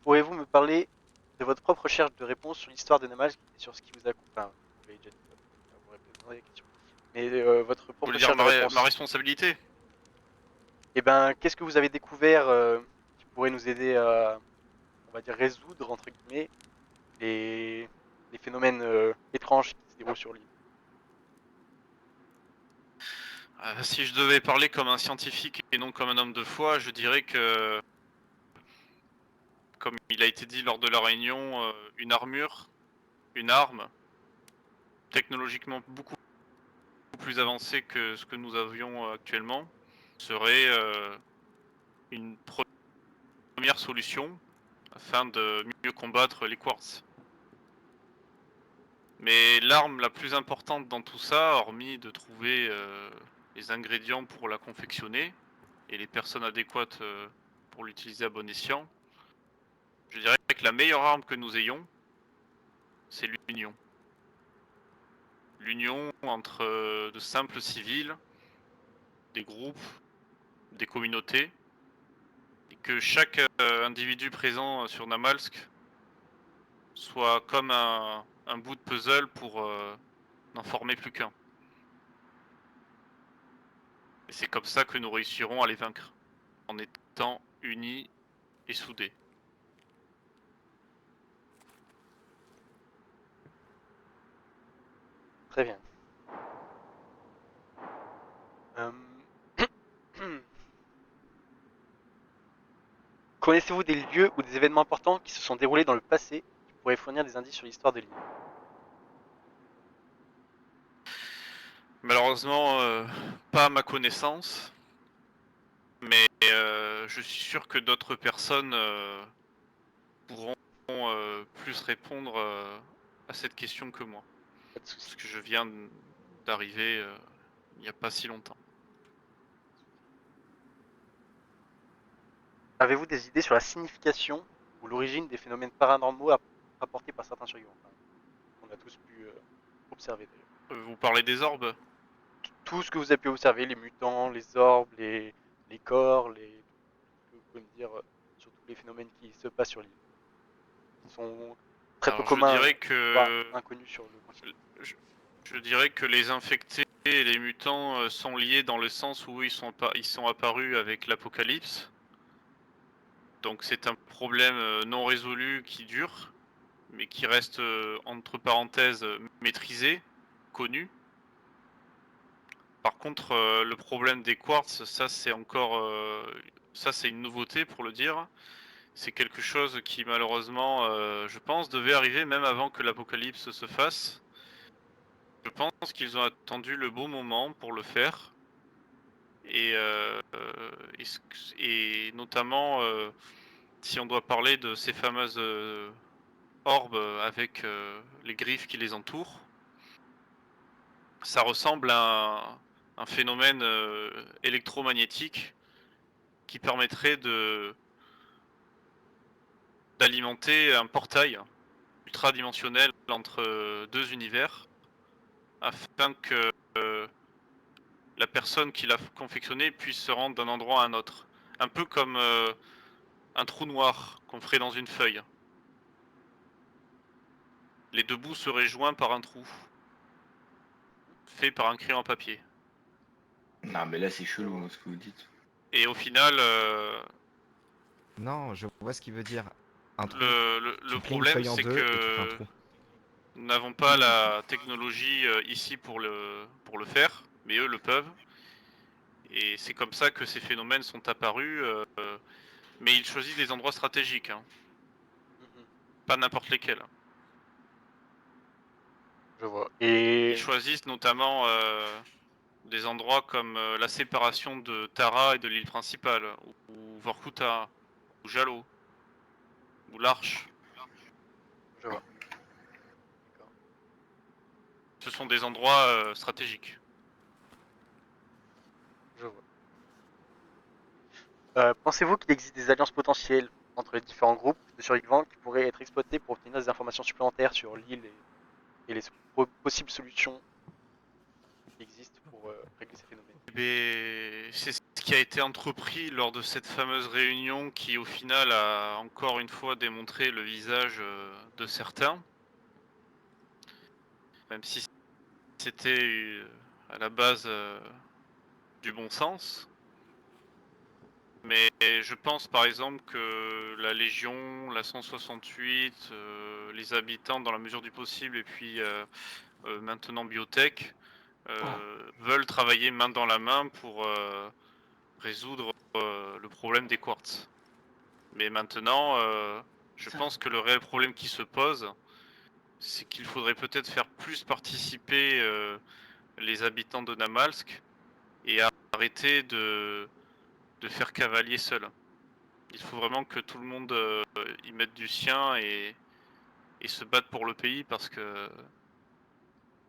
Pourriez-vous me parler de votre propre recherche de réponse sur l'histoire de Namalsk et sur ce qui vous a... Enfin, vous l'avez déjà dit, vous répondrez à la question. Mais votre Vous propre voulez dire recherche de réponse. ma responsabilité? Et ben, qu'est-ce que vous avez découvert qui pourrait nous aider à, on va dire, résoudre, entre guillemets, les, les phénomènes étranges qui se déroulent sur l'île? Si je devais parler comme un scientifique et non comme un homme de foi, je dirais que, comme il a été dit lors de la réunion, une armure, une arme, technologiquement beaucoup plus avancée que ce que nous avions actuellement, serait une première solution afin de mieux combattre les quartz. Mais l'arme la plus importante dans tout ça, hormis de trouver les ingrédients pour la confectionner et les personnes adéquates pour l'utiliser à bon escient, je dirais que la meilleure arme que nous ayons, c'est l'union. L'union entre de simples civils, des groupes, des communautés, et que chaque individu présent sur Namalsk soit comme un bout de puzzle pour n'en former plus qu'un. Et c'est comme ça que nous réussirons à les vaincre, en étant unis et soudés. Très bien. Connaissez-vous des lieux ou des événements importants qui se sont déroulés dans le passé qui pourraient fournir des indices sur l'histoire de l'île? Malheureusement, pas à ma connaissance, mais je suis sûr que d'autres personnes pourront plus répondre à cette question que moi. Pas de soucis. Parce que je viens d'arriver il n'y a pas si longtemps. Avez-vous des idées sur la signification ou l'origine des phénomènes paranormaux rapportés par certains survivants? On a tous pu observer d'ailleurs. Vous parlez des orbes? Tout ce que vous avez pu observer, les mutants, les orbes, les corps, ce que vous pouvez me dire sur tous les phénomènes qui se passent sur l'île. Ils sont très peu Alors, communs, je dirais que voire inconnus sur le continent. je dirais que les infectés et les mutants sont liés dans le sens où ils sont apparus avec l'apocalypse. Donc c'est un problème non résolu qui dure, mais qui reste entre parenthèses maîtrisé, connu. Par contre, le problème des quartz, ça c'est encore, ça c'est une nouveauté pour le dire. C'est quelque chose qui malheureusement, je pense, devait arriver même avant que l'apocalypse se fasse. Je pense qu'ils ont attendu le bon moment pour le faire. Et, et notamment, si on doit parler de ces fameuses orbes avec les griffes qui les entourent, ça ressemble à un phénomène électromagnétique qui permettrait d'alimenter un portail ultradimensionnel entre deux univers afin que la personne qui l'a confectionné puisse se rendre d'un endroit à un autre. Un peu comme un trou noir qu'on ferait dans une feuille. Les deux bouts seraient joints par un trou fait par un crayon à papier. Non, mais là, c'est chelou, hein, ce que vous dites. Et au final, Non, je vois ce qu'il veut dire. Un trou. le Tu plies une problème feuille en c'est deux et tu fais un que trou. nous n'avons pas la technologie ici pour le faire, mais eux le peuvent. Et c'est comme ça que ces phénomènes sont apparus, mais ils choisissent des endroits stratégiques, hein. Pas n'importe lesquels. Je vois. Ils Et choisissent notamment des endroits comme la séparation de Tara et de l'île principale, ou Vorkuta, ou Jalo, ou l'Arche. je vois. D'accord. Ce sont des endroits stratégiques. Je vois. Pensez-vous qu'il existe des alliances potentielles entre les différents groupes de survivants qui pourraient être exploitées pour obtenir des informations supplémentaires sur l'île et les possibles solutions qui existent pour régler ces phénomènes? C'est ce qui a été entrepris lors de cette fameuse réunion qui au final a encore une fois démontré le visage de certains. Même si c'était à la base du bon sens. Mais je pense par exemple que la Légion, la 168, les habitants dans la mesure du possible et puis maintenant Biotech veulent travailler main dans la main pour résoudre le problème des quartz. Mais maintenant, je pense que le réel problème qui se pose, c'est qu'il faudrait peut-être faire plus participer les habitants de Namalsk et arrêter de faire cavalier seul. Il faut vraiment que tout le monde y mette du sien et se batte pour le pays parce que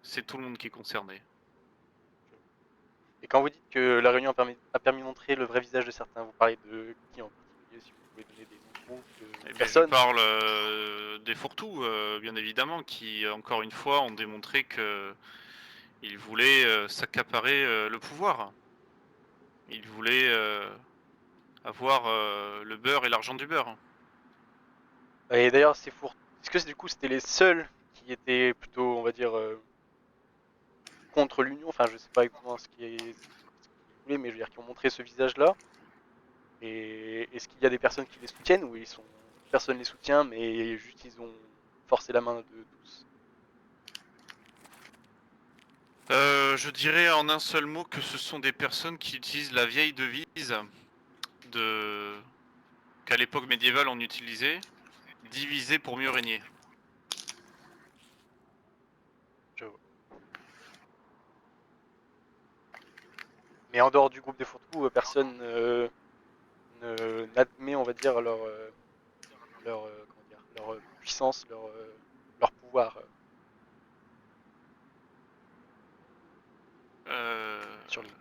c'est tout le monde qui est concerné. Et quand vous dites que la réunion a permis de montrer le vrai visage de certains, vous parlez de qui en particulier, si vous pouvez donner des noms de groupes, de Eh bien, je personnes? parle des fourre-tout, bien évidemment, qui encore une fois ont démontré que ils voulaient s'accaparer le pouvoir. Ils voulaient avoir le beurre et l'argent du beurre. Et d'ailleurs, est-ce que du coup c'était les seuls qui étaient plutôt, on va dire, contre l'Union? Enfin, je sais pas exactement ce qu'ils voulaient, mais je veux dire, qui ont montré ce visage-là. Et est-ce qu'il y a des personnes qui les soutiennent ou personne les soutient, mais juste ils ont forcé la main de tous? Je dirais en un seul mot que ce sont des personnes qui utilisent la vieille devise qu'à l'époque médiévale on utilisait, diviser pour mieux régner. Je vois. Mais en dehors du groupe des fourre-tout, personne n'admet, on va dire, leur puissance, leur pouvoir sur l'île.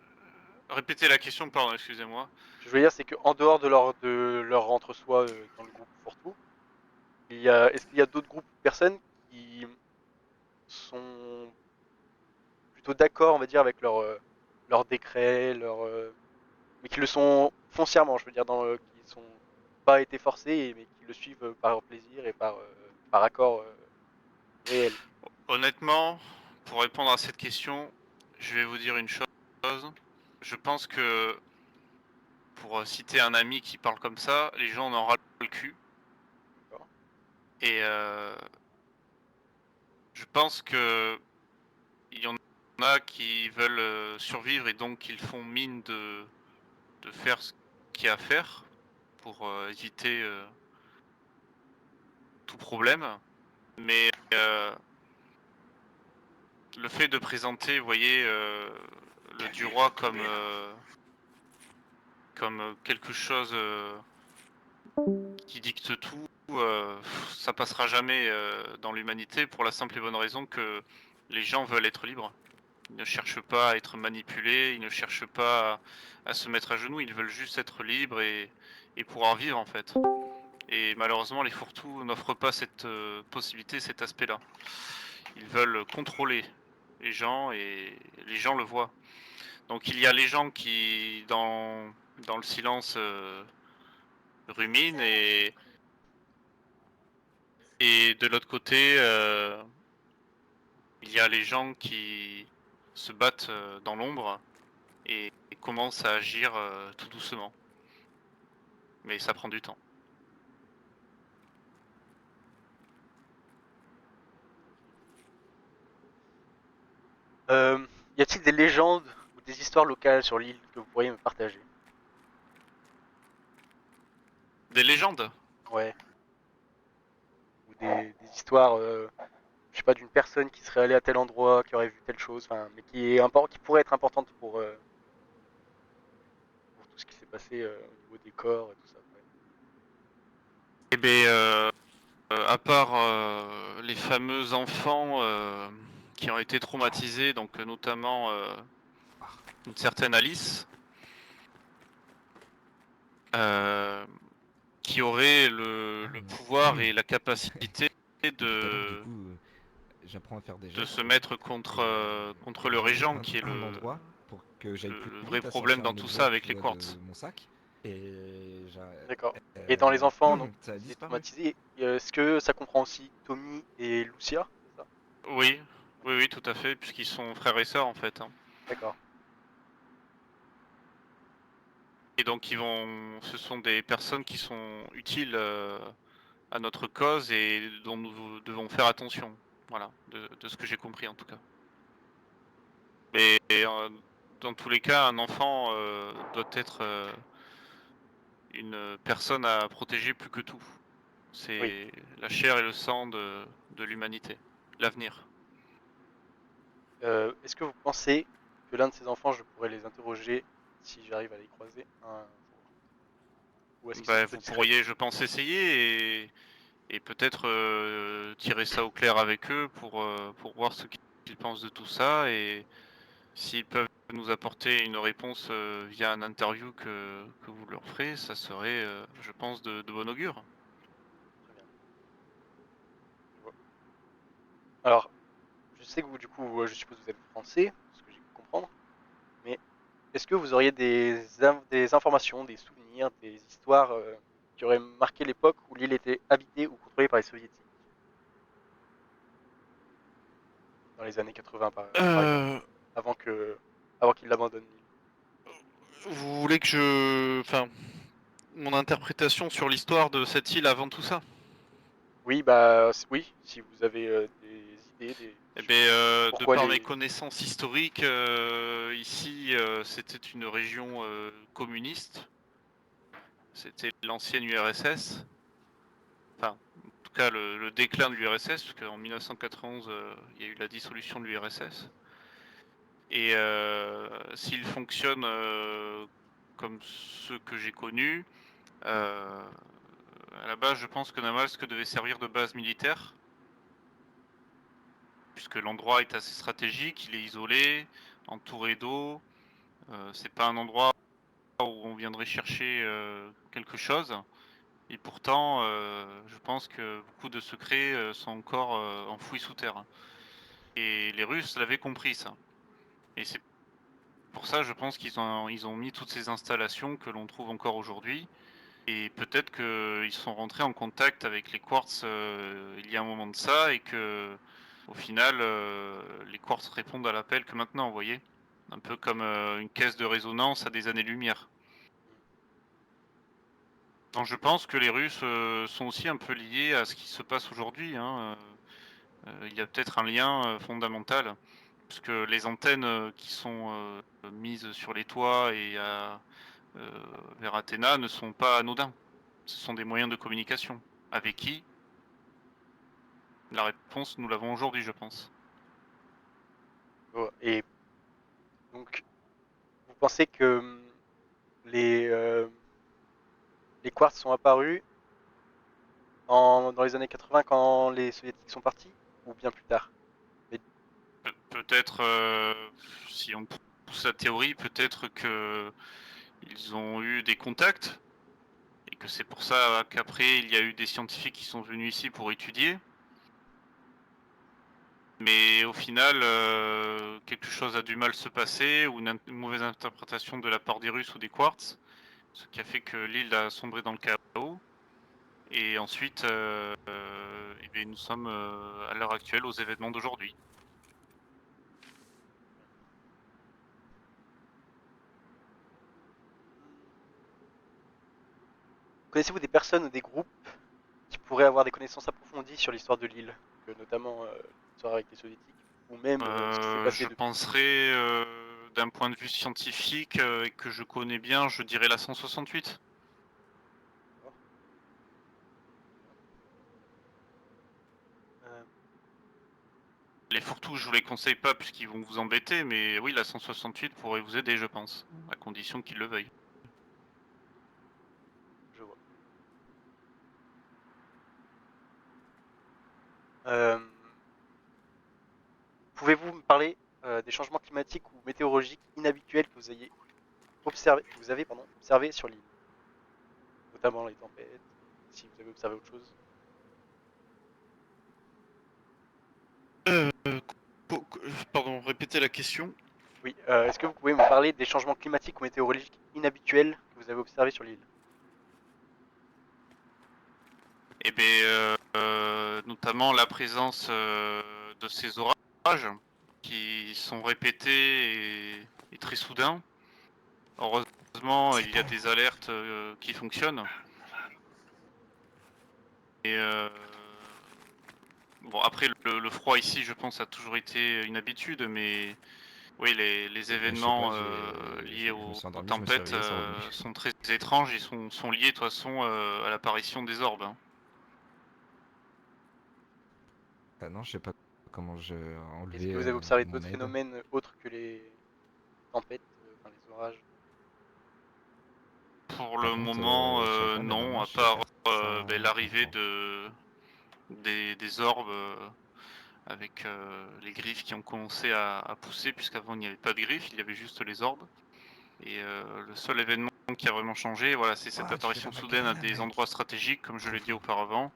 Répétez la question, pardon, excusez-moi. Ce que je veux dire, c'est qu'en dehors de leur entre-soi dans le groupe fourre-tout, est-ce qu'il y a d'autres groupes de personnes qui sont plutôt d'accord, on va dire, avec leur décret, mais qui le sont foncièrement, je veux dire, qui sont pas été forcés, mais qui le suivent par plaisir et par accord réel. Honnêtement, pour répondre à cette question, je vais vous dire une chose. Je pense que, pour citer un ami qui parle comme ça, les gens en ont ras le cul. D'accord. Et je pense que il y en a qui veulent survivre et donc ils font mine de faire ce qu'il y a à faire pour éviter tout problème. Mais le fait de présenter, vous voyez, le du roi comme quelque chose qui dicte tout, ça passera jamais dans l'humanité pour la simple et bonne raison que les gens veulent être libres. Ils ne cherchent pas à être manipulés, ils ne cherchent pas à se mettre à genoux, ils veulent juste être libres et pouvoir vivre en fait. Et malheureusement, les fourre-tout n'offrent pas cette possibilité, cet aspect-là. Ils veulent contrôler les gens et les gens le voient. Donc il y a les gens qui, dans le silence, ruminent et de l'autre côté, il y a les gens qui se battent dans l'ombre et commencent à agir tout doucement. Mais ça prend du temps. Y a-t-il des légendes ou des histoires locales sur l'île que vous pourriez me partager? Des légendes? Ouais. Ou des histoires, je sais pas, d'une personne qui serait allée à tel endroit, qui aurait vu telle chose, enfin, mais qui pourrait être importante pour tout ce qui s'est passé au niveau des corps et tout ça. Ouais. Eh bien, à part les fameux enfants qui ont été traumatisés, donc notamment une certaine Alice, euh, qui aurait le pouvoir et la capacité Tout à l'heure, du de, coup, j'apprends à faire des de gestes. se mettre contre, contre le Je visite régent, qui est un endroit pour que j'aille plus le vrai vite à problème sortir dans un tout objet ça avec les qui a de quartz. mon sac. Et D'accord. Et dans les enfants, donc, ça a qui étaient disparu. traumatisés, est-ce que ça comprend aussi Tommy et Lucia? C'est ça? Oui, oui, oui, tout à fait, puisqu'ils sont frères et sœurs en fait, hein. D'accord. Et donc ce sont des personnes qui sont utiles à notre cause et dont nous devons faire attention. Voilà, de ce que j'ai compris en tout cas. Mais dans tous les cas, un enfant doit être une personne à protéger plus que tout. Oui. C'est la chair et le sang de l'humanité, l'avenir. Est-ce que vous pensez que l'un de ces enfants, je pourrais les interroger si j'arrive à les croiser un jour? Ou est-ce qu'ils sont Bah, plutôt vous discrets? pourriez, je pense, essayer et peut-être tirer ça au clair avec eux pour voir ce qu'ils pensent de tout ça et s'ils peuvent nous apporter une réponse via un interview que vous leur ferez, ça serait, je pense, de bon augure. Très bien. Je vois. Alors, je sais que vous, du coup, je suppose que vous êtes français, ce que j'ai pu comprendre, mais est-ce que vous auriez des informations, des souvenirs, des histoires qui auraient marqué l'époque où l'île était habitée ou contrôlée par les soviétiques? Dans les années 80 par exemple, Euh, avant qu'ils l'abandonnent l'île. Vous voulez que enfin, mon interprétation sur l'histoire de cette île avant tout ça? Oui, bah oui, si vous avez des idées, Eh sur bien, de pourquoi par mes les... connaissances historiques, ici, c'était une région communiste. C'était l'ancienne URSS. Enfin, en tout cas, le déclin de l'URSS, parce qu'en 1991, il y a eu la dissolution de l'URSS. Et s'il fonctionne comme ceux que j'ai connus, à la base, je pense que Namalsk devait servir de base militaire, puisque l'endroit est assez stratégique, il est isolé, entouré d'eau. C'est pas un endroit où on viendrait chercher quelque chose. Et pourtant, je pense que beaucoup de secrets sont encore enfouis sous terre. Et les Russes l'avaient compris ça. Et c'est pour ça, je pense ils ont mis toutes ces installations que l'on trouve encore aujourd'hui. Et peut-être qu'ils sont rentrés en contact avec les quartz il y a un moment de ça et que au final, les quartz répondent à l'appel que maintenant, vous voyez. Un peu comme une caisse de résonance à des années-lumière. Donc je pense que les Russes sont aussi un peu liés à ce qui se passe aujourd'hui, hein. Il y a peut-être un lien fondamental, puisque les antennes qui sont mises sur les toits et euh, vers Athéna ne sont pas anodins. Ce sont des moyens de communication. Avec qui? La réponse, nous l'avons aujourd'hui, je pense. Et donc, vous pensez que les, euh, les quartz sont apparus dans les années 80 quand les soviétiques sont partis? Ou bien plus tard? Mais, Peut-être, si on pousse la théorie, peut-être que ils ont eu des contacts et que c'est pour ça qu'après il y a eu des scientifiques qui sont venus ici pour étudier. Mais au final, quelque chose a du mal se passer ou une mauvaise interprétation de la part des Russes ou des Quartz, ce qui a fait que l'île a sombré dans le chaos. Et ensuite, eh bien, nous sommes à l'heure actuelle aux événements d'aujourd'hui. connaissez-vous des personnes ou des groupes qui pourraient avoir des connaissances approfondies sur l'histoire de l'île, donc, notamment l'histoire avec les soviétiques, ou même ce qui s'est passé Je depuis? penserais, d'un point de vue scientifique et que je connais bien, je dirais la 168. D'accord. Euh, Les fourre-tout, je vous les conseille pas puisqu'ils vont vous embêter, mais oui, la 168 pourrait vous aider, je pense, à condition qu'ils le veuillent. je vois. Euh, Pouvez-vous me parler des changements climatiques ou météorologiques inhabituels que vous ayez observé sur l'île, notamment les tempêtes, si vous avez observé autre chose? Euh, Pardon, répétez la question. Oui, est-ce que vous pouvez me parler des changements climatiques ou météorologiques inhabituels que vous avez observés sur l'île? Eh bien, notamment la présence de ces orages qui sont répétés et très soudains. Heureusement, il y a des alertes qui fonctionnent. Et bon, après, le froid ici, je pense, a toujours été une habitude, mais oui, les Bah, je sais pas, événements liés je me suis aux endormi, je me suis tempêtes réveillé, c'est revenu. sont très étranges. Ils sont liés de toute façon à l'apparition des orbes, hein. Ah non, je sais pas comment j'ai Est-ce enlevé que vous avez observé mon d'autres aide. phénomènes autres que les tempêtes, enfin les orages? Pour Par le contre, moment, je sais pas, mais non, maintenant, à je sais part faire ça l'arrivée tout le des orbes avec les griffes qui ont commencé à pousser, puisqu'avant il n'y avait pas de griffes, il y avait juste les orbes. Et le seul événement qui a vraiment changé, voilà, c'est cette Ah, tu fais apparition la soudaine à Macarena, des mec. endroits stratégiques, comme je l'ai dit auparavant,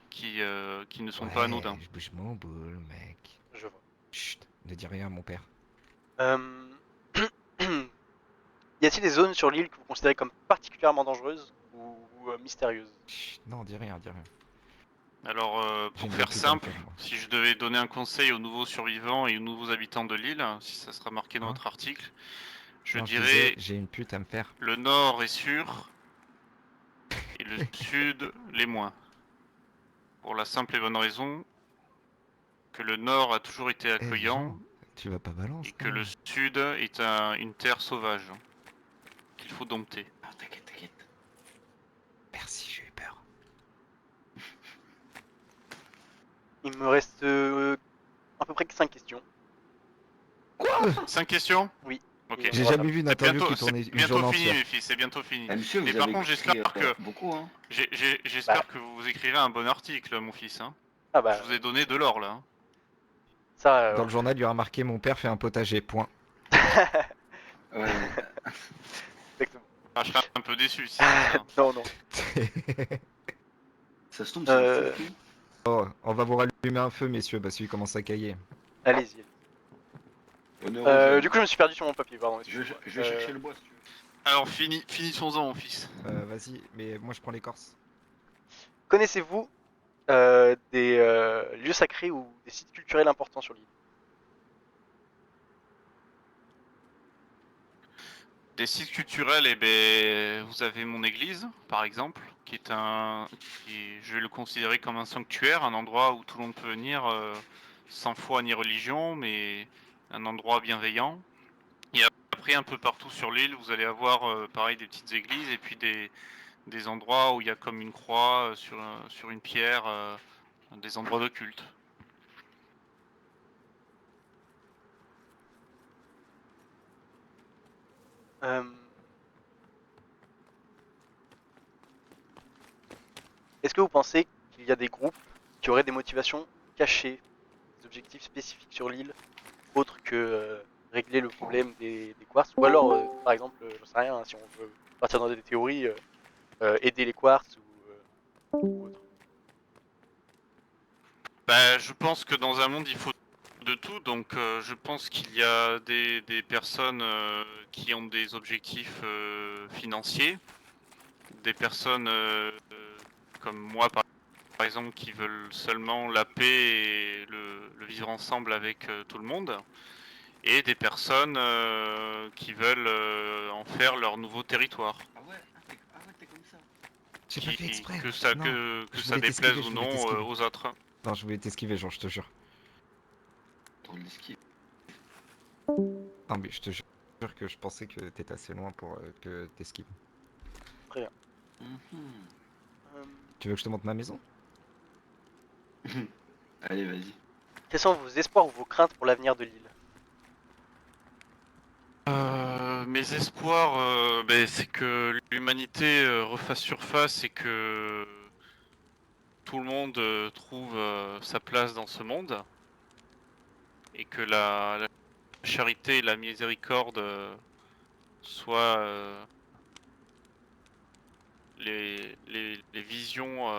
qui ne sont pas Ouais, anodins. je bouge mon boule, mec. Je vois. Chut, ne dis rien à mon père. Y a-t-il des zones sur l'île que vous considérez comme particulièrement dangereuses ou mystérieuses? Chut, non, dis rien, dis rien. Alors, J'ai pour une faire bonne pute à me simple, faire, moi. si je devais donner un conseil aux nouveaux survivants et aux nouveaux habitants de l'île, si ça sera marqué dans Hein votre article, je Non, je disais, dirais j'ai une pute à me faire. le nord est sûr et le sud l'est moins. Pour la simple et bonne raison que le nord a toujours été Eh, accueillant Jean, tu vas pas balance, et que le non sud est une terre sauvage qu'il faut dompter. Ah, t'inquiète, t'inquiète. Merci, j'ai eu peur. Il me reste à peu près que 5 questions. 5 questions? Oui. Ok. J'ai jamais vu une C'est interview bientôt, qui tournait c'est une bientôt journée fini, entière. mes fils, c'est bientôt fini. Eh, monsieur, Mais vous par avez contre, écrit j'espère que beaucoup, hein. j'espère Bah. que vous écrirez un bon article, mon fils. Hein. Ah bah, Je vous ai donné de l'or là. Hein. ça. Dans le journal, il y aura marqué mon père fait un potager, point. Ouais. Exactement. Ah, je serais un peu déçu si c'est ça. Non, non. Ça se tombe, c'est un fourre-tout. Oh, on va vous rallumer un feu, messieurs, parce qu'il commence à cailler. Allez-y. Honneur aux hommes. Du coup, je me suis perdu sur mon papier, pardon. Je excusez-moi. vais chercher le bois si tu veux. Alors finissons-en, mon fils. Vas-y, mais moi je prends l'écorce. Connaissez-vous des lieux sacrés ou des sites culturels importants sur l'île? Des sites culturels, eh ben, vous avez mon église, par exemple, je vais le considérer comme un sanctuaire, un endroit où tout le monde peut venir sans foi ni religion, mais un endroit bienveillant. Et après, un peu partout sur l'île, vous allez avoir pareil des petites églises et puis des endroits où il y a comme une croix sur une pierre, des endroits de culte. Euh, Est-ce que vous pensez qu'il y a des groupes qui auraient des motivations cachées, des objectifs spécifiques sur l'île, autres que régler le problème des quartz? Ou alors, par exemple, j'en sais rien, hein, si on veut partir dans des théories, aider les quartz ou autre. Bah, je pense que dans un monde, il faut de tout, donc je pense qu'il y a des personnes qui ont des objectifs financiers, des personnes comme moi par exemple qui veulent seulement la paix et le vivre ensemble avec tout le monde, et des personnes qui veulent en faire leur nouveau territoire. Ah ouais, t'es comme ça. J'ai pas fait exprès. Que ça, Non, que je ça voulais déplaise t'esquiver, ou je voulais non t'esquiver. aux autres. Non, je voulais t'esquiver, genre, je te jure. Drôle d'esquive. Non, mais je te jure que je pensais que t'étais assez loin pour que t'esquives. Très bien. Tu veux que je te montre ma maison? Allez, vas-y. Quels sont vos espoirs ou vos craintes pour l'avenir de l'île? Mes espoirs, ben, c'est que l'humanité refasse surface et que tout le monde trouve sa place dans ce monde et que la charité et la miséricorde soient les visions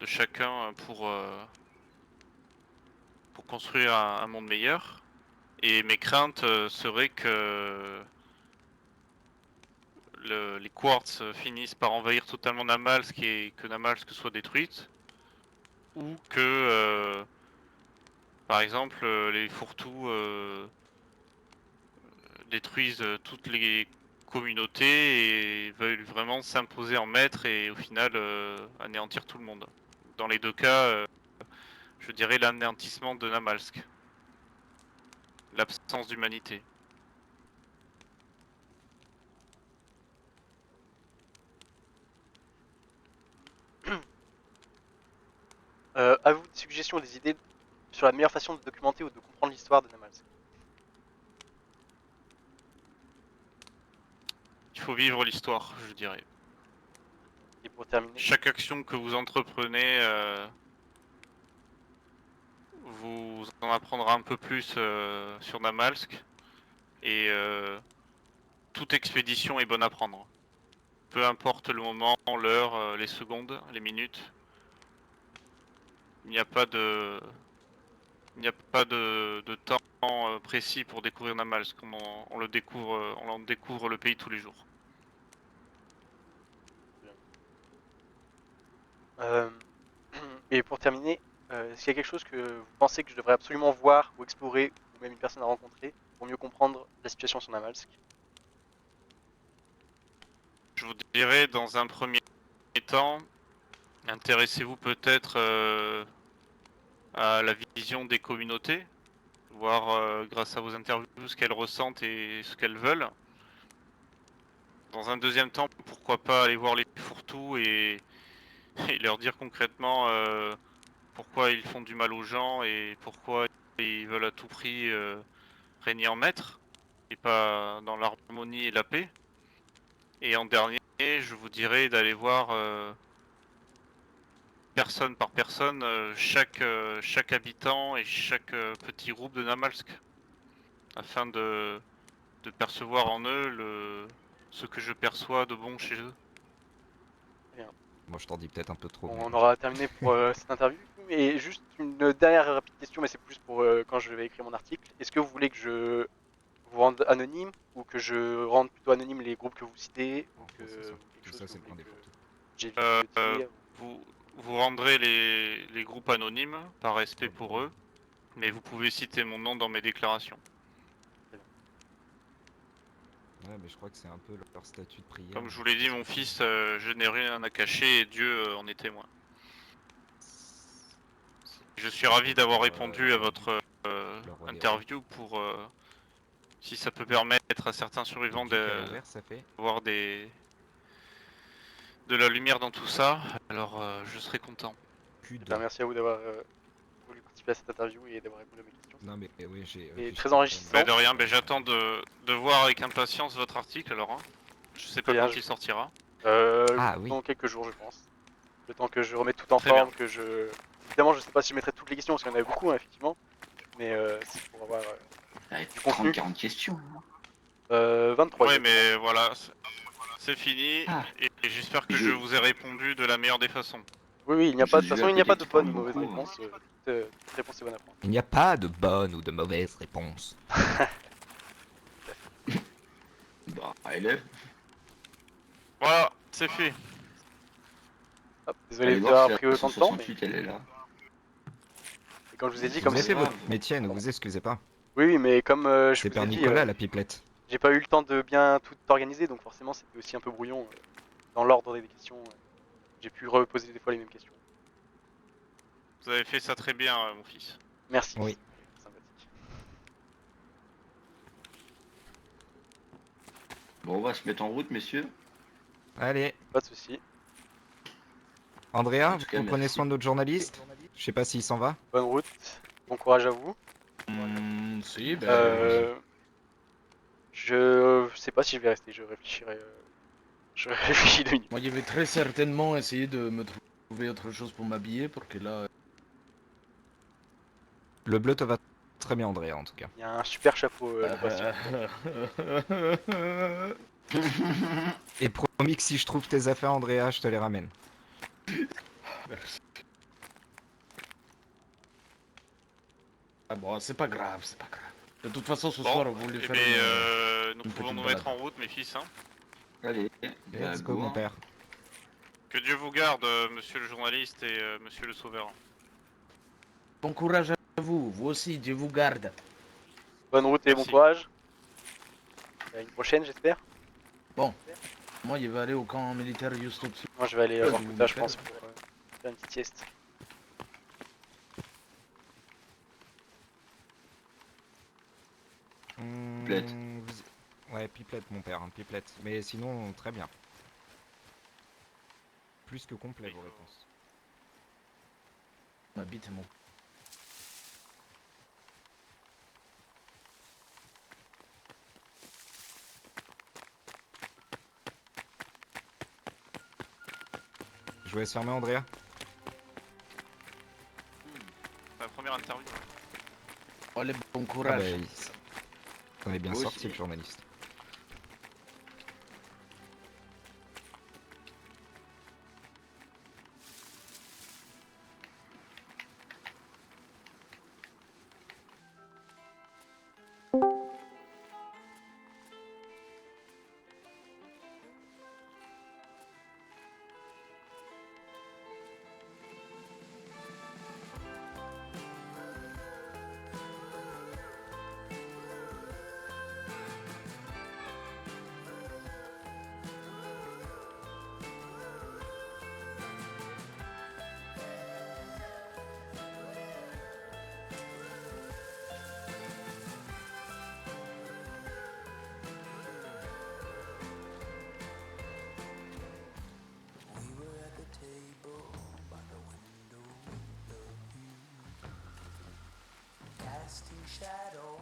de chacun pour construire un monde meilleur. Et mes craintes seraient que les quartz finissent par envahir totalement Namalsk et que Namalsk soit détruite, ou que par exemple les fourre-tout détruisent toutes les communautés et veulent vraiment s'imposer en maître et au final anéantir tout le monde. Dans les deux cas, je dirais l'anéantissement de Namalsk, l'absence d'humanité. Avez-vous des suggestions ou des idées sur la meilleure façon de documenter ou de comprendre l'histoire de Namalsk? Il faut vivre l'histoire, je dirais. Et pour terminer, Chaque action que vous entreprenez vous en apprendra un peu plus sur Namalsk. Et toute expédition est bonne à prendre. Peu importe le moment, l'heure, les secondes, les minutes. Il n'y a pas de, de temps précis pour découvrir Namalsk. On le découvre, on en découvre le pays tous les jours. et pour terminer, est-ce qu'il y a quelque chose que vous pensez que je devrais absolument voir ou explorer, ou même une personne à rencontrer, pour mieux comprendre la situation sur Namalsk? Je vous dirais dans un premier temps, intéressez-vous peut-être à la vision des communautés, voir grâce à vos interviews ce qu'elles ressentent et ce qu'elles veulent. Dans un deuxième temps, pourquoi pas aller voir les fourre-tout et leur dire concrètement pourquoi ils font du mal aux gens et pourquoi ils veulent à tout prix régner en maître et pas dans l'harmonie et la paix. Et en dernier, je vous dirais d'aller voir personne par personne chaque habitant et chaque petit groupe de Namalsk afin de percevoir en eux ce que je perçois de bon chez eux. Moi, je t'en dis peut-être un peu trop. Bon, Mais... on aura terminé pour cette interview. Et juste une dernière rapide question, mais c'est plus pour quand je vais écrire mon article. Est-ce que vous voulez que je vous rende anonyme ou que je rende plutôt anonyme les groupes que vous citez ou que quelque Tout chose ça, que c'est vous le point voulez des que fourre-tout. j'évite de dire? Vous rendrez les groupes anonymes par respect Ouais, pour eux, mais vous pouvez citer mon nom dans mes déclarations. Ouais, mais je crois que c'est un peu leur statut de prière. Comme je vous l'ai dit, mon fils, je n'ai rien à cacher et Dieu en est témoin. Je suis ravi d'avoir répondu à votre interview pour, si ça peut permettre à certains survivants ça fait d'avoir de la lumière dans tout ça, alors je serai content. plus de. Ben, merci à vous d'avoir voulu participer à cette interview et d'avoir répondu à mes questions. Non, mais oui, j'ai. Et réfléchi très quand enrichissant. même. Bah de rien, bah j'attends de voir avec impatience votre article alors. Hein. Je sais pas Très bien, quand il sortira. Ah oui. dans quelques jours, je pense. Le temps que je remette tout en Très forme, bien. que je. Évidemment, je sais pas si je mettrai toutes les questions parce qu'il y en avait beaucoup, hein, effectivement. Mais c'est pour avoir du contenu. 30-40 questions. 23. Ouais, exactement. mais voilà, c'est fini Ah. et j'espère que Je- je vous ai répondu de la meilleure des façons. Oui, oui, il n'y a pas, de toute Jésus façon, à il n'y a côté pas de qui bonne parle ou mauvaise beaucoup, réponse. Toute réponse est bonne à prendre. Il n'y a pas de bonne ou de mauvaise réponse. Bah, élève. Voilà, c'est fait. Hop, désolé Allez de vous voir avoir si la pris autant de temps, mais 168 elle est là. et comme je vous ai dit, Vous comme Vous avez c'est fait c'est. votre grave. métier, ne vous excusez pas. Oui, oui, mais comme je C'est vous ai Père dit, Nicolas, la pipelette. j'ai pas eu le temps de bien tout organiser, donc forcément c'était aussi un peu brouillon dans l'ordre des questions. J'ai pu reposer des fois les mêmes questions. Vous avez fait ça très bien, mon fils. Merci. Oui. C'est sympathique. Bon, on va se mettre en route, messieurs. Allez, Pas de souci. Andrea, En tout cas, vous prenez merci. soin de notre journaliste. Je sais pas s'il s'en va. Bonne route. Bon courage à vous. Si, ben. Je sais pas si je vais rester. Je réfléchirai. Je réfléchis 2 minutes. Moi, je vais très certainement essayer de me trouver autre chose pour m'habiller pour que là. Le bleu te va très bien, Andrea, en tout cas. Il y a un super chapeau de Bastien. Et promis que si je trouve tes affaires, Andrea, je te les ramène. Merci. Ah bon, c'est pas grave, c'est pas grave. De toute façon, ce soir, on voulait eh faire bien, nous une pouvons petite nous mettre balade. en route, mes fils. Hein. Allez, Let's go, go, mon hein. père. Que Dieu vous garde, monsieur le journaliste et monsieur le sauveur. Bon courage à vous, vous aussi, Dieu vous garde. Bonne route et bon Merci. courage. À une prochaine, j'espère. Moi, je vais aller au camp militaire juste au-dessus. Moi, je vais aller Ouais, voir vous Kouta, me je faites. pense, pour faire une petite sieste. Pipelette. Ouais, pipelette, mon père, hein, pipelette. Mais sinon, très bien. Plus que complet, vos réponses. Ma bite, mon. vous laisse fermer, Andrea. La première interview. Allez, bon Ah bah, courage. on est bien Moi sorti, aussi. le journaliste. Casting shadows,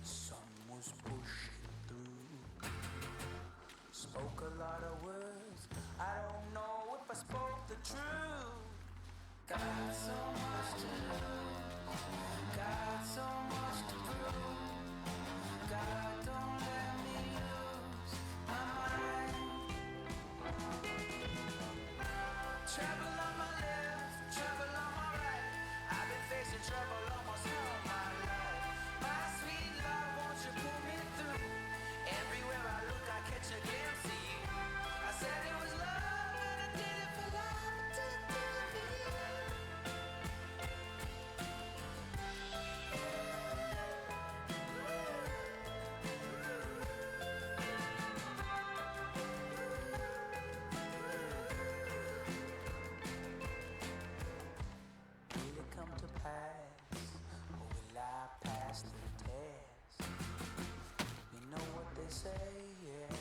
the sun was pushing through. Spoke a lot of words, I don't know if I spoke the truth. Got so much to lose, got so much to prove. God, don't let me lose my mind. Trouble on my left, trouble on my right. I've been facing trouble almost all my life. My sweet love, won't you pull me through? Everywhere I look, I catch a glimpse of you. I said it was love, and I did it for love, I did it for you. Will it come to pass, or will I pass the test? You know what they say, yeah,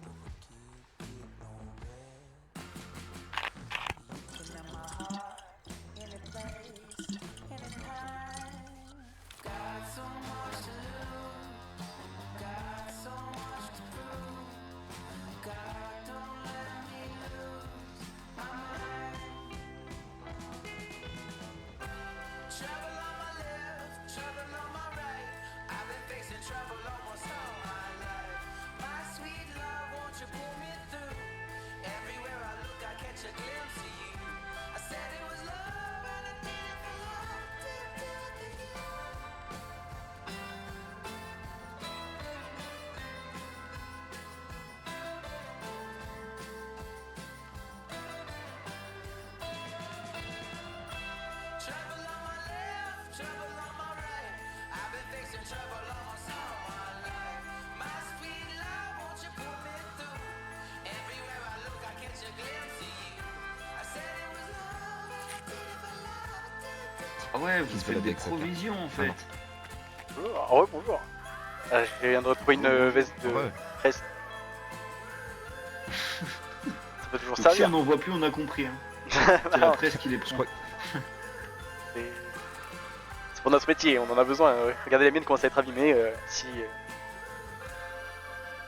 the wicked get no rest. You can have my heart, any place, anytime. Got so much to lose, got so much to prove. God, don't let me lose my mind. Trouble on my left, trouble on my right. I've been facing trouble almost all my life. My sweet love, won't you pull me through? Everywhere I look, I catch a glimpse of you. I said it was love, and I did it for love, I did it for you. Trouble on my left, trouble on my right. I've been facing trouble almost all my life. My sweet love, won't you pull me through? Everywhere I look, I catch a glimpse of you. I said it was love, and I did it for love, I did it for you. Ah ouais, vous Qui se faites balade des avec sa carte. provisions en Ah fait. non. Bonjour. Ah ouais, bonjour. Je viens de retrouver une veste de Ouais. presse. Ça peut toujours Donc si servir. on n'en voit plus, on a compris. Hein. C'est la presse qui les Je prend. crois C'est pour notre métier, on en a besoin. Regardez la mienne commence à être abîmée. Si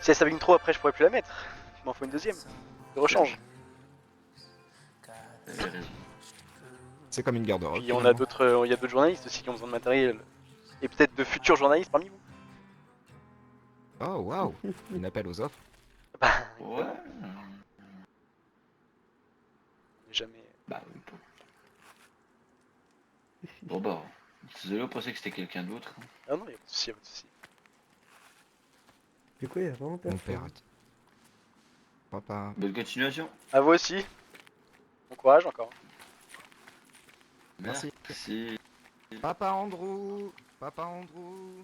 elle s'abîme trop après, je pourrais plus la mettre. Il m'en faut une deuxième. Je rechange. Vous avez raison. c'est comme une garde-robe. Puis on a d'autres, il y a d'autres journalistes aussi qui ont besoin de matériel. Et peut-être de futurs journalistes parmi vous. Oh waouh, un appel aux offres. Bah, Ouais. jamais. Bah oui. Bon bah, désolé, on pensait que c'était quelqu'un d'autre. Ah non, il y a pas de souci, y a pas de souci. Du coup, il y a vraiment Mon personne. père. Papa. Bonne continuation. À vous aussi. Bon courage encore. Merci. Merci. Papa Andrew. Papa Andrew.